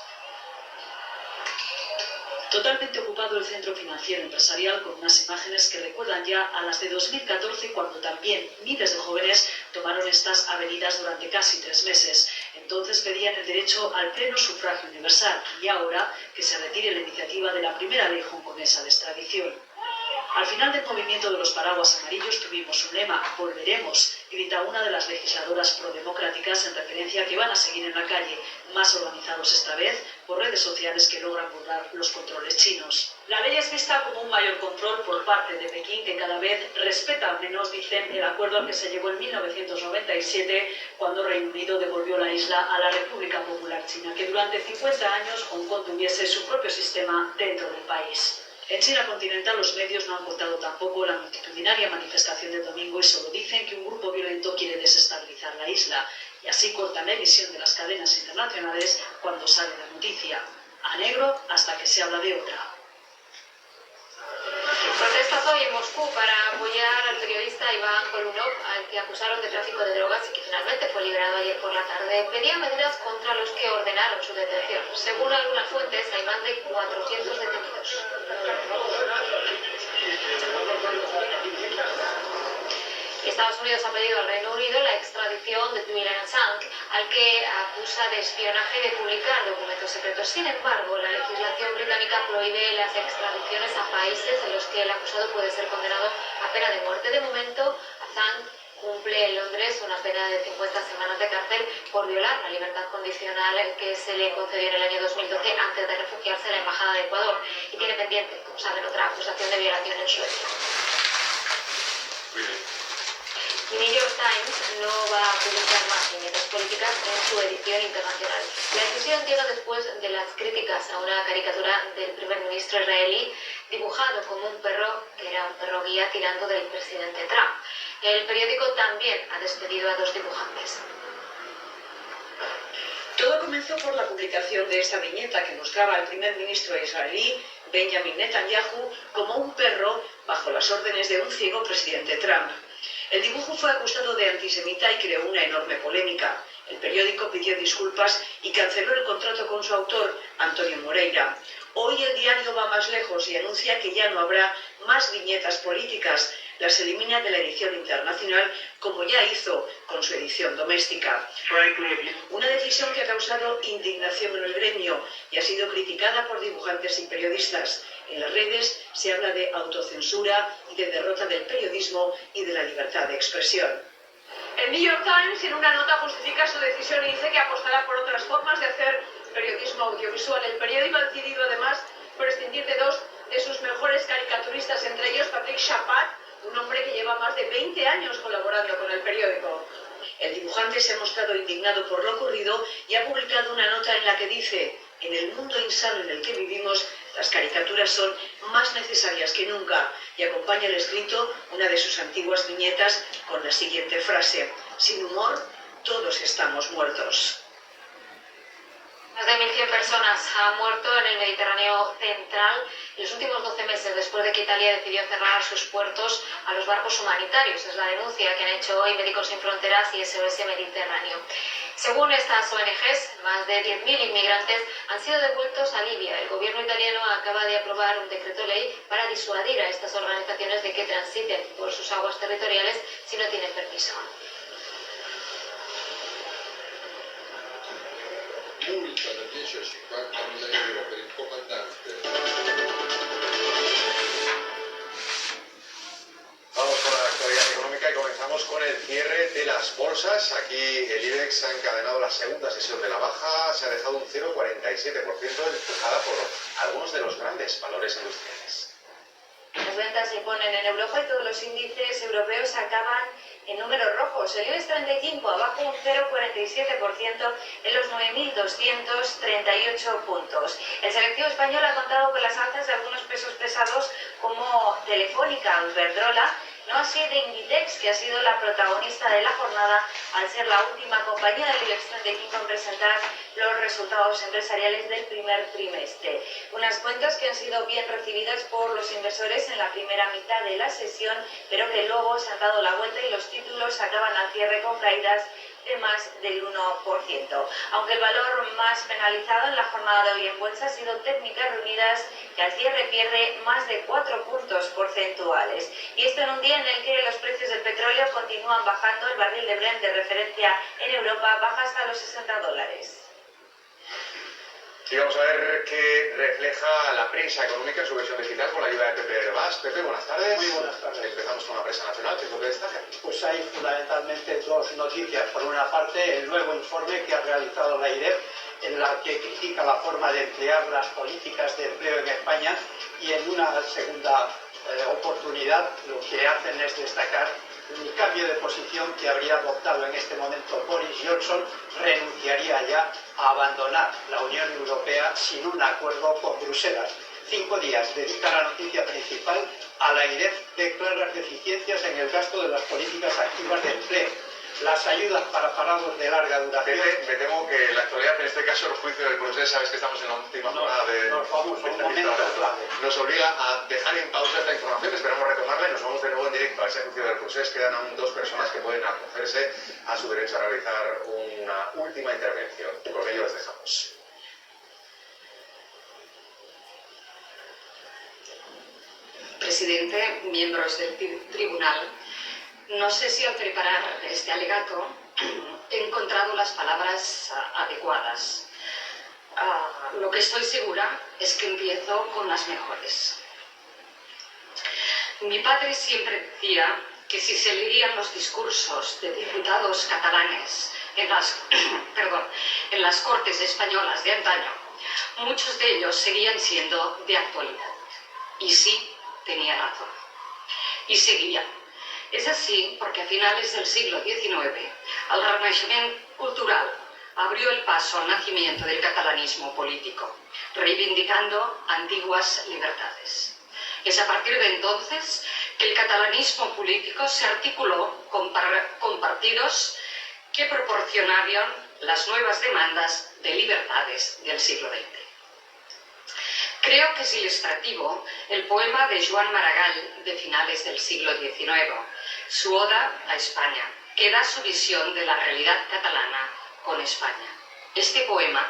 Speaker 22: Totalmente ocupado el centro financiero empresarial con unas imágenes que recuerdan ya a las de 2014, cuando también miles de jóvenes tomaron estas avenidas durante casi 3 meses. Entonces pedían el derecho al pleno sufragio universal y ahora que se retire la iniciativa de la primera ley hongkonesa de extradición. Al final del movimiento de los paraguas amarillos tuvimos un lema, volveremos, grita una de las legisladoras prodemocráticas en referencia a que van a seguir en la calle, más organizados esta vez por redes sociales que logran burlar los controles chinos. La ley es vista como un mayor control por parte de Pekín, que cada vez respeta menos, dicen, el acuerdo al que se llegó en 1997, cuando Reino Unido devolvió la isla a la República Popular China, que durante 50 años Hong Kong tuviese su propio sistema dentro del país. En China continental los medios no han cortado tampoco la multitudinaria manifestación del domingo y solo dicen que un grupo violento quiere desestabilizar la isla, y así cortan la emisión de las cadenas internacionales cuando sale la noticia. A negro hasta que se habla de otra.
Speaker 3: Protestas hoy en Moscú para apoyar al periodista Iván Golunov, al que acusaron de tráfico de drogas y que finalmente fue liberado ayer por la tarde. Pedía medidas contra los que ordenaron su detención. Según algunas fuentes, hay más de 400 detenidos. Estados Unidos ha pedido al Reino Unido la extradición de Julian Assange, al que acusa de espionaje y de publicar documentos secretos. Sin embargo, la legislación británica prohíbe las extradiciones a países en los que el acusado puede ser condenado a pena de muerte. De momento, Assange cumple en Londres una pena de 50 semanas de cárcel por violar la libertad condicional que se le concedió en el año 2012 antes de refugiarse en la Embajada de Ecuador, y tiene pendiente, como saben, otra acusación de violación en Suecia. The New York Times no va a publicar más viñetas políticas en su edición internacional. La decisión llega después de las críticas a una caricatura del primer ministro israelí dibujado como un perro, que era un perro guía tirando del presidente Trump. El periódico también ha despedido a 2 dibujantes.
Speaker 22: Todo comenzó por la publicación de esta viñeta que mostraba al primer ministro israelí, Benjamin Netanyahu, como un perro bajo las órdenes de un ciego presidente Trump. El dibujo fue acusado de antisemita y creó una enorme polémica. El periódico pidió disculpas y canceló el contrato con su autor, Antonio Moreira. Hoy el diario va más lejos y anuncia que ya no habrá más viñetas políticas. Las elimina de la edición internacional, como ya hizo con su edición doméstica. Una decisión que ha causado indignación en el gremio y ha sido criticada por dibujantes y periodistas. En las redes se habla de autocensura y de derrota del periodismo y de la libertad de expresión.
Speaker 4: El New York Times en una nota justifica su decisión y dice que apostará por otras formas de hacer periodismo audiovisual. El periódico ha decidido además prescindir de 2 de sus mejores caricaturistas, entre ellos Patrick Chapat, un hombre que lleva más de 20 años colaborando con el periódico.
Speaker 22: El dibujante se ha mostrado indignado por lo ocurrido y ha publicado una nota en la que dice: en el mundo insano en el que vivimos, las caricaturas son más necesarias que nunca, y acompaña el escrito una de sus antiguas viñetas con la siguiente frase: sin humor, todos estamos muertos.
Speaker 3: Más de 1.100 personas han muerto en el Mediterráneo central en los últimos 12 meses, después de que Italia decidió cerrar sus puertos a los barcos humanitarios. Es la denuncia que han hecho hoy Médicos Sin Fronteras y SOS Mediterráneo. Según estas ONGs, más de 10.000 inmigrantes han sido devueltos a Libia. El gobierno italiano acaba de aprobar un decreto ley para disuadir a estas organizaciones de que transiten por sus aguas territoriales si no tienen permiso.
Speaker 6: Multa da 10 a 50.000 euro per il comandante.
Speaker 20: Vamos con la actualidad económica y comenzamos con el cierre de las bolsas. Aquí el IBEX ha encadenado la segunda sesión de la baja, se ha dejado un 0,47%, empujada por algunos de los grandes valores industriales.
Speaker 13: Las ventas se ponen en Europa y todos los índices europeos acaban en números rojos. El IBEX 35 abajo un 0,47% en los 9.238 puntos. El selectivo español ha contado con las alzas de algunos pesos pesados como Telefónica o Iberdrola, no así de Inditex, que ha sido la protagonista de la jornada al ser la última compañía del IBEX 35 en presentar los resultados empresariales del primer trimestre. Unas cuentas que han sido bien recibidas por los inversores en la primera mitad de la sesión, pero que luego se han dado la vuelta y los títulos acaban al cierre con caídas de más del 1%. Aunque el valor más penalizado en la jornada de hoy en bolsa ha sido Técnicas Reunidas, que al cierre pierde más de 4 puntos porcentuales. Y esto en un día en el que los precios del petróleo continúan bajando. El barril de Brent de referencia en Europa baja hasta los $60.
Speaker 20: Sí, vamos a ver qué refleja la prensa económica en su versión digital con la ayuda de Pepe Herbás. Pepe, buenas tardes.
Speaker 5: Muy buenas tardes.
Speaker 20: Empezamos con la prensa nacional, ¿qué es lo que destaca?
Speaker 5: Pues hay fundamentalmente dos noticias. Por una parte, el nuevo informe que ha realizado la IREF, en la que critica la forma de emplear las políticas de empleo en España, y en una segunda oportunidad lo que hacen es destacar el cambio de posición que habría adoptado en este momento Boris Johnson. Renunciaría ya a abandonar la Unión Europea sin un acuerdo con Bruselas. 5 días dedica la noticia principal a la IREF de claras deficiencias en el gasto de las políticas activas de empleo. Las ayudas para parados de larga duración.
Speaker 20: Me temo que la actualidad, en este caso el juicio del procés, sabes que estamos en la última jornada de...
Speaker 5: Nos vamos a un momento clave.
Speaker 20: Nos obliga a dejar en pausa esta información, esperamos retomarla y nos vamos de nuevo en directo a ese juicio del procés. Quedan aún 2 personas que pueden acogerse a su derecho a realizar una última intervención. Con ello les dejamos.
Speaker 10: Presidente, miembros del tribunal, no sé si al preparar este alegato he encontrado las palabras adecuadas. Lo que estoy segura es que empiezo con las mejores. Mi padre siempre decía que si se leían los discursos de diputados catalanes en las Cortes españolas de antaño, muchos de ellos seguían siendo de actualidad. Y sí, tenía razón. Y seguía. Es así porque a finales del siglo XIX el Renaixement cultural abrió el paso al nacimiento del catalanismo político, reivindicando antiguas libertades. Es a partir de entonces que el catalanismo político se articuló con partidos que proporcionaban las nuevas demandas de libertades del siglo XX. Creo que es ilustrativo el poema de Joan Maragall de finales del siglo XIX, su Oda a España, que da su visión de la realidad catalana con España. Este poema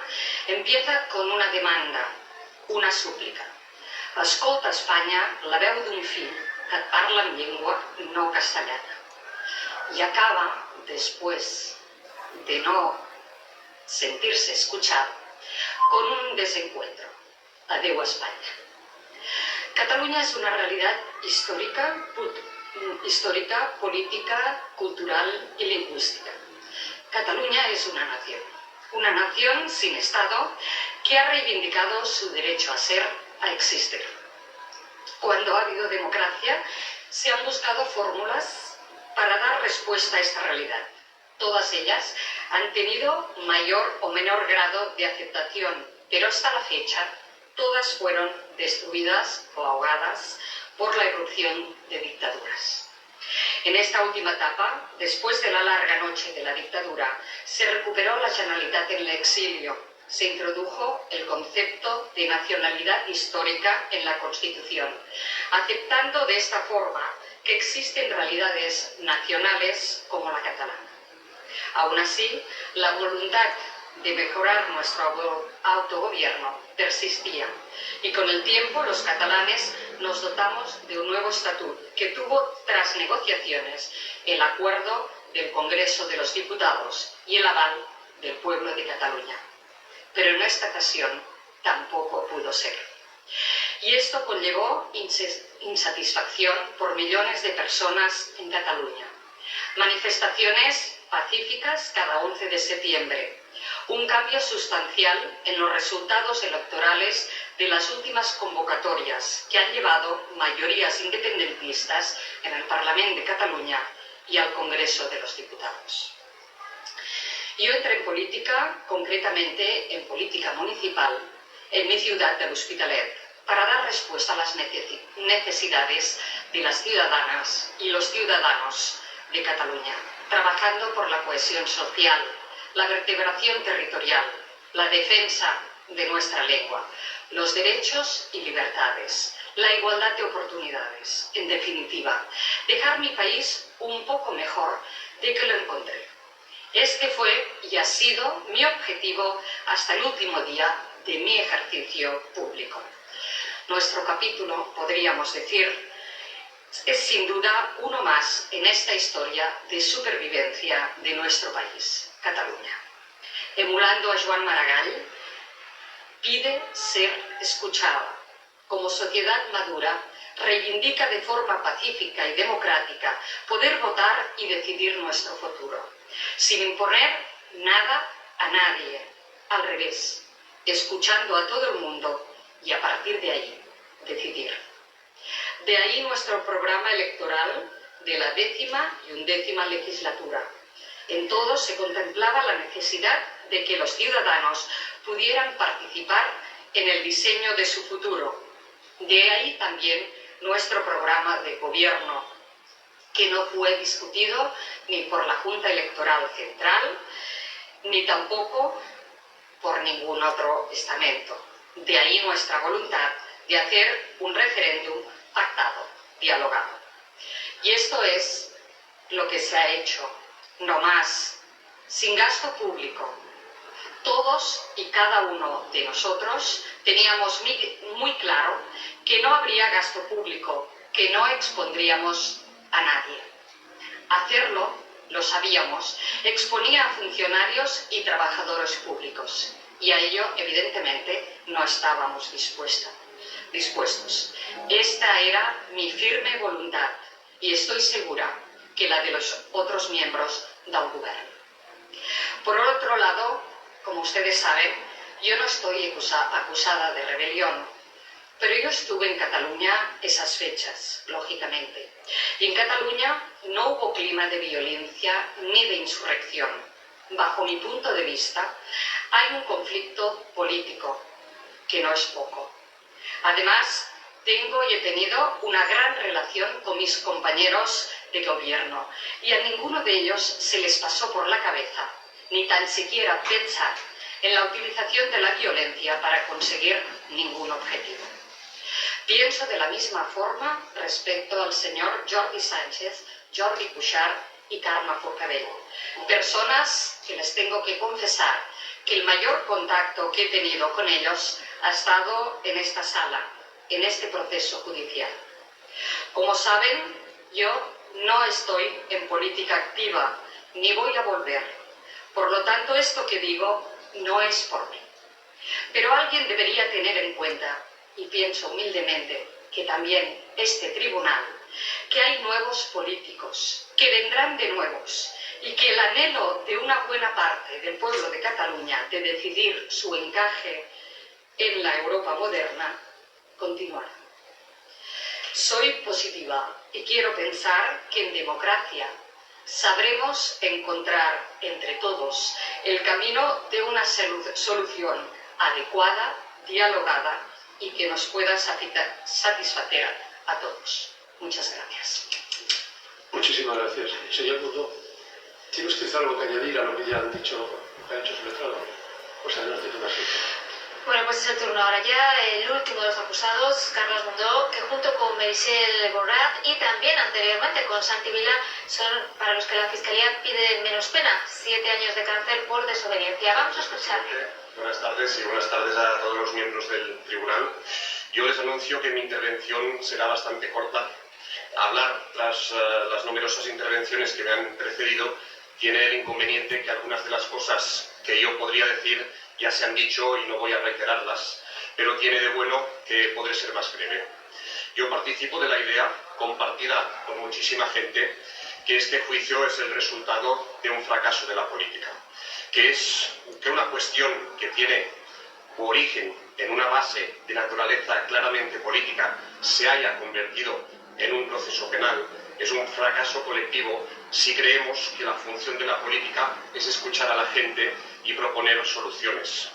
Speaker 10: empieza con una demanda, una súplica. Escolta, Espanya, la veu d'un fill que et parla en llengua no castellana. Y acaba, después de no sentirse escuchado, con un desencuentro. Adeu, España. Cataluña es una realidad histórica, política, cultural y lingüística. Cataluña es una nación sin Estado que ha reivindicado su derecho a existir. Cuando ha habido democracia, se han buscado fórmulas para dar respuesta a esta realidad. Todas ellas han tenido mayor o menor grado de aceptación, pero hasta la fecha todas fueron destruidas o ahogadas por la irrupción de dictaduras. En esta última etapa, después de la larga noche de la dictadura, se recuperó la Generalitat en el exilio. Se introdujo el concepto de nacionalidad histórica en la Constitución, aceptando de esta forma que existen realidades nacionales como la catalana. Aún así, la voluntad de mejorar nuestro autogobierno persistía y con el tiempo los catalanes nos dotamos de un nuevo estatuto que tuvo tras negociaciones el acuerdo del Congreso de los Diputados y el aval del pueblo de Cataluña. Pero en esta ocasión tampoco pudo ser. Y esto conllevó insatisfacción por millones de personas en Cataluña. Manifestaciones pacíficas cada 11 de septiembre. Un cambio sustancial en los resultados electorales de las últimas convocatorias que han llevado mayorías independentistas en el Parlamento de Cataluña y al Congreso de los Diputados. Yo entré en política, concretamente en política municipal, en mi ciudad de L'Hospitalet, para dar respuesta a las necesidades de las ciudadanas y los ciudadanos de Cataluña, trabajando por la cohesión social, la vertebración territorial, la defensa de nuestra lengua, los derechos y libertades, la igualdad de oportunidades, en definitiva, dejar mi país un poco mejor de que lo encontré. Este fue y ha sido mi objetivo hasta el último día de mi ejercicio público. Nuestro capítulo, podríamos decir, es sin duda uno más en esta historia de supervivencia de nuestro país, Cataluña. Emulando a Joan Maragall, pide ser escuchada. Como sociedad madura, reivindica de forma pacífica y democrática poder votar y decidir nuestro futuro, sin imponer nada a nadie, al revés, escuchando a todo el mundo y a partir de ahí decidir. De ahí nuestro programa electoral de la 10ª y 11ª legislatura. En todo se contemplaba la necesidad de que los ciudadanos pudieran participar en el diseño de su futuro. De ahí también nuestro programa de gobierno, que no fue discutido ni por la Junta Electoral Central, ni tampoco por ningún otro estamento. De ahí nuestra voluntad de hacer un referéndum pactado, dialogado. Y esto es lo que se ha hecho, no más, sin gasto público. Todos y cada uno de nosotros teníamos muy claro que no habría gasto público, que no expondríamos a nadie. Hacerlo, lo sabíamos, exponía a funcionarios y trabajadores públicos, y a ello, evidentemente, no estábamos dispuestos. Esta era mi firme voluntad, y estoy segura que la de los otros miembros del gobierno. Por otro lado, como ustedes saben, yo no estoy acusada de rebelión, pero yo estuve en Cataluña esas fechas, lógicamente. Y en Cataluña no hubo clima de violencia ni de insurrección. Bajo mi punto de vista, hay un conflicto político, que no es poco. Además, tengo y he tenido una gran relación con mis compañeros de gobierno, y a ninguno de ellos se les pasó por la cabeza ni tan siquiera pensar en la utilización de la violencia para conseguir ningún objetivo. Pienso de la misma forma respecto al señor Jordi Sánchez, Jordi Cuixart y Carme Forcadell, personas que les tengo que confesar que el mayor contacto que he tenido con ellos ha estado en esta sala, en este proceso judicial. Como saben, yo no estoy en política activa, ni voy a volver. Por lo tanto, esto que digo no es por mí. Pero alguien debería tener en cuenta, y pienso humildemente, que también este tribunal, que hay nuevos políticos, que vendrán de nuevos, y que el anhelo de una buena parte del pueblo de Cataluña de decidir su encaje en la Europa moderna, continuará. Soy positiva y quiero pensar que en democracia sabremos encontrar entre todos el camino de una solución adecuada, dialogada y que nos pueda satisfacer a todos. Muchas gracias.
Speaker 7: Muchísimas gracias. Señor Mundó, ¿tiene usted algo que añadir a lo que ya han dicho su letrado? Pues adelante, Tomás.
Speaker 3: Bueno, pues es el turno ahora ya. El último de los acusados, Carles Mundó, que junto con Meritxell Borràs y también anteriormente con Santi Vila son para los que la Fiscalía pide menos pena, 7 años de cárcel por desobediencia. Vamos a escuchar.
Speaker 8: Buenas tardes y buenas tardes a todos los miembros del tribunal. Yo les anuncio que mi intervención será bastante corta. Hablar tras las numerosas intervenciones que me han precedido tiene el inconveniente que algunas de las cosas que yo podría decir ya se han dicho y no voy a reiterarlas, pero tiene de bueno que podré ser más breve. Yo participo de la idea, compartida con muchísima gente, que este juicio es el resultado de un fracaso de la política, que es que una cuestión que tiene su origen en una base de naturaleza claramente política se haya convertido en un proceso penal. Es un fracaso colectivo si creemos que la función de la política es escuchar a la gente y proponer soluciones.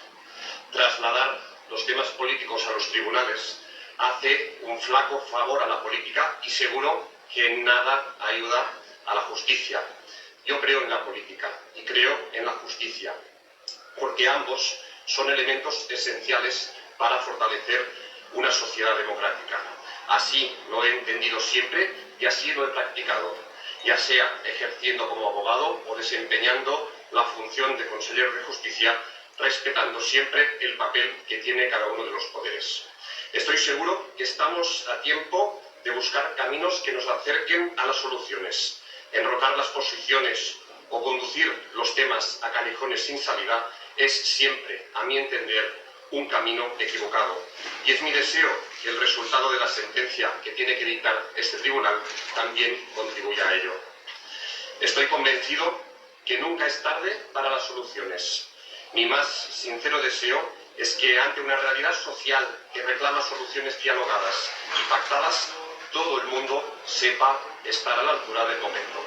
Speaker 8: Trasladar los temas políticos a los tribunales hace un flaco favor a la política y seguro que en nada ayuda a la justicia. Yo creo en la política y creo en la justicia, porque ambos son elementos esenciales para fortalecer una sociedad democrática. Así lo he entendido siempre y así lo he practicado, ya sea ejerciendo como abogado o desempeñando la función de consejero de justicia, respetando siempre el papel que tiene cada uno de los poderes. Estoy seguro que estamos a tiempo de buscar caminos que nos acerquen a las soluciones. Enrocar las posiciones o conducir los temas a callejones sin salida es siempre, a mi entender, un camino equivocado. Y es mi deseo que el resultado de la sentencia que tiene que dictar este tribunal también contribuya a ello. Estoy convencido que nunca es tarde para las soluciones. Mi más sincero deseo es que ante una realidad social que reclama soluciones dialogadas y pactadas, todo el mundo sepa estar a la altura del momento.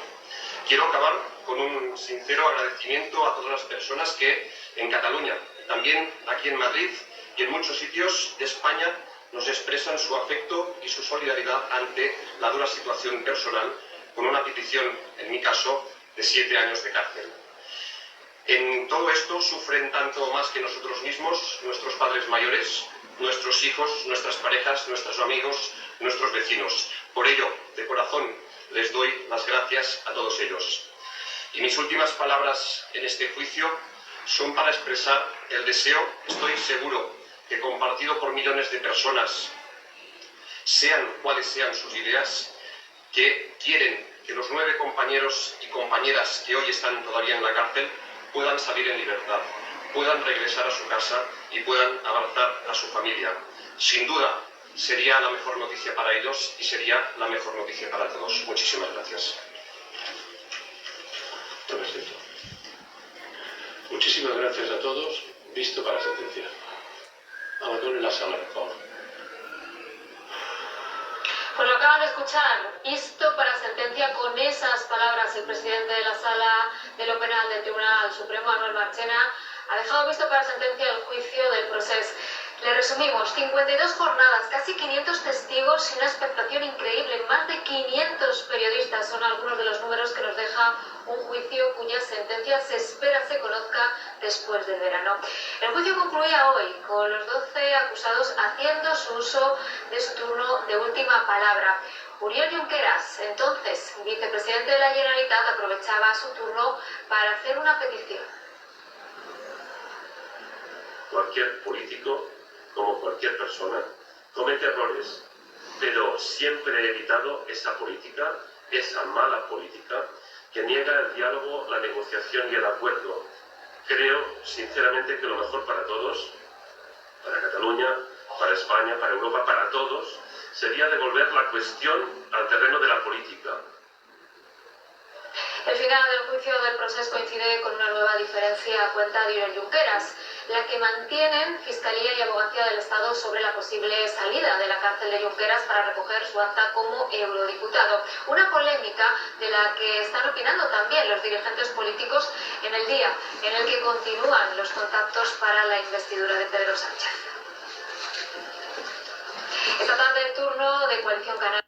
Speaker 8: Quiero acabar con un sincero agradecimiento a todas las personas que en Cataluña, también aquí en Madrid y en muchos sitios de España, nos expresan su afecto y su solidaridad ante la dura situación personal, con una petición, en mi caso, de 7 años de cárcel. En todo esto sufren tanto más que nosotros mismos, nuestros padres mayores, nuestros hijos, nuestras parejas, nuestros amigos, nuestros vecinos. Por ello, de corazón, les doy las gracias a todos ellos. Y mis últimas palabras en este juicio son para expresar el deseo, estoy seguro, que compartido por millones de personas, sean cuales sean sus ideas, que quieren que los 9 compañeros y compañeras que hoy están todavía en la cárcel puedan salir en libertad, puedan regresar a su casa y puedan abrazar a su familia. Sin duda, sería la mejor noticia para ellos y sería la mejor noticia para todos. Muchísimas gracias.
Speaker 7: Muchísimas gracias a todos. Visto para sentencia. Abandonen la sala, por favor.
Speaker 3: Pues lo acaban de escuchar, visto para sentencia. Con esas palabras el presidente de la Sala de lo Penal del Tribunal Supremo, Manuel Marchena, ha dejado visto para sentencia el juicio del procés. Le resumimos: 52 jornadas, casi 500 testigos y una expectación increíble. Más de 500 periodistas son algunos de los números que nos deja un juicio cuya sentencia se espera se conozca después del verano. El juicio concluía hoy con los 12 acusados haciendo su uso de su turno de última palabra. Oriol Junqueras, entonces vicepresidente de la Generalitat, aprovechaba su turno para hacer una petición.
Speaker 11: Cualquier político, como cualquier persona, comete errores, pero siempre he evitado esa política, esa mala política, que niega el diálogo, la negociación y el acuerdo. Creo, sinceramente, que lo mejor para todos, para Cataluña, para España, para Europa, para todos, sería devolver la cuestión al terreno de la política.
Speaker 3: El final del juicio del proceso coincide con una nueva diferencia a cuenta de Oriol Junqueras, la que mantienen Fiscalía y Abogacía del Estado sobre la posible salida de la cárcel de Junqueras para recoger su acta como eurodiputado. Una polémica de la que están opinando también los dirigentes políticos en el día en el que continúan los contactos para la investidura de Pedro Sánchez. Esta tarde, el turno de Coalición Canaria.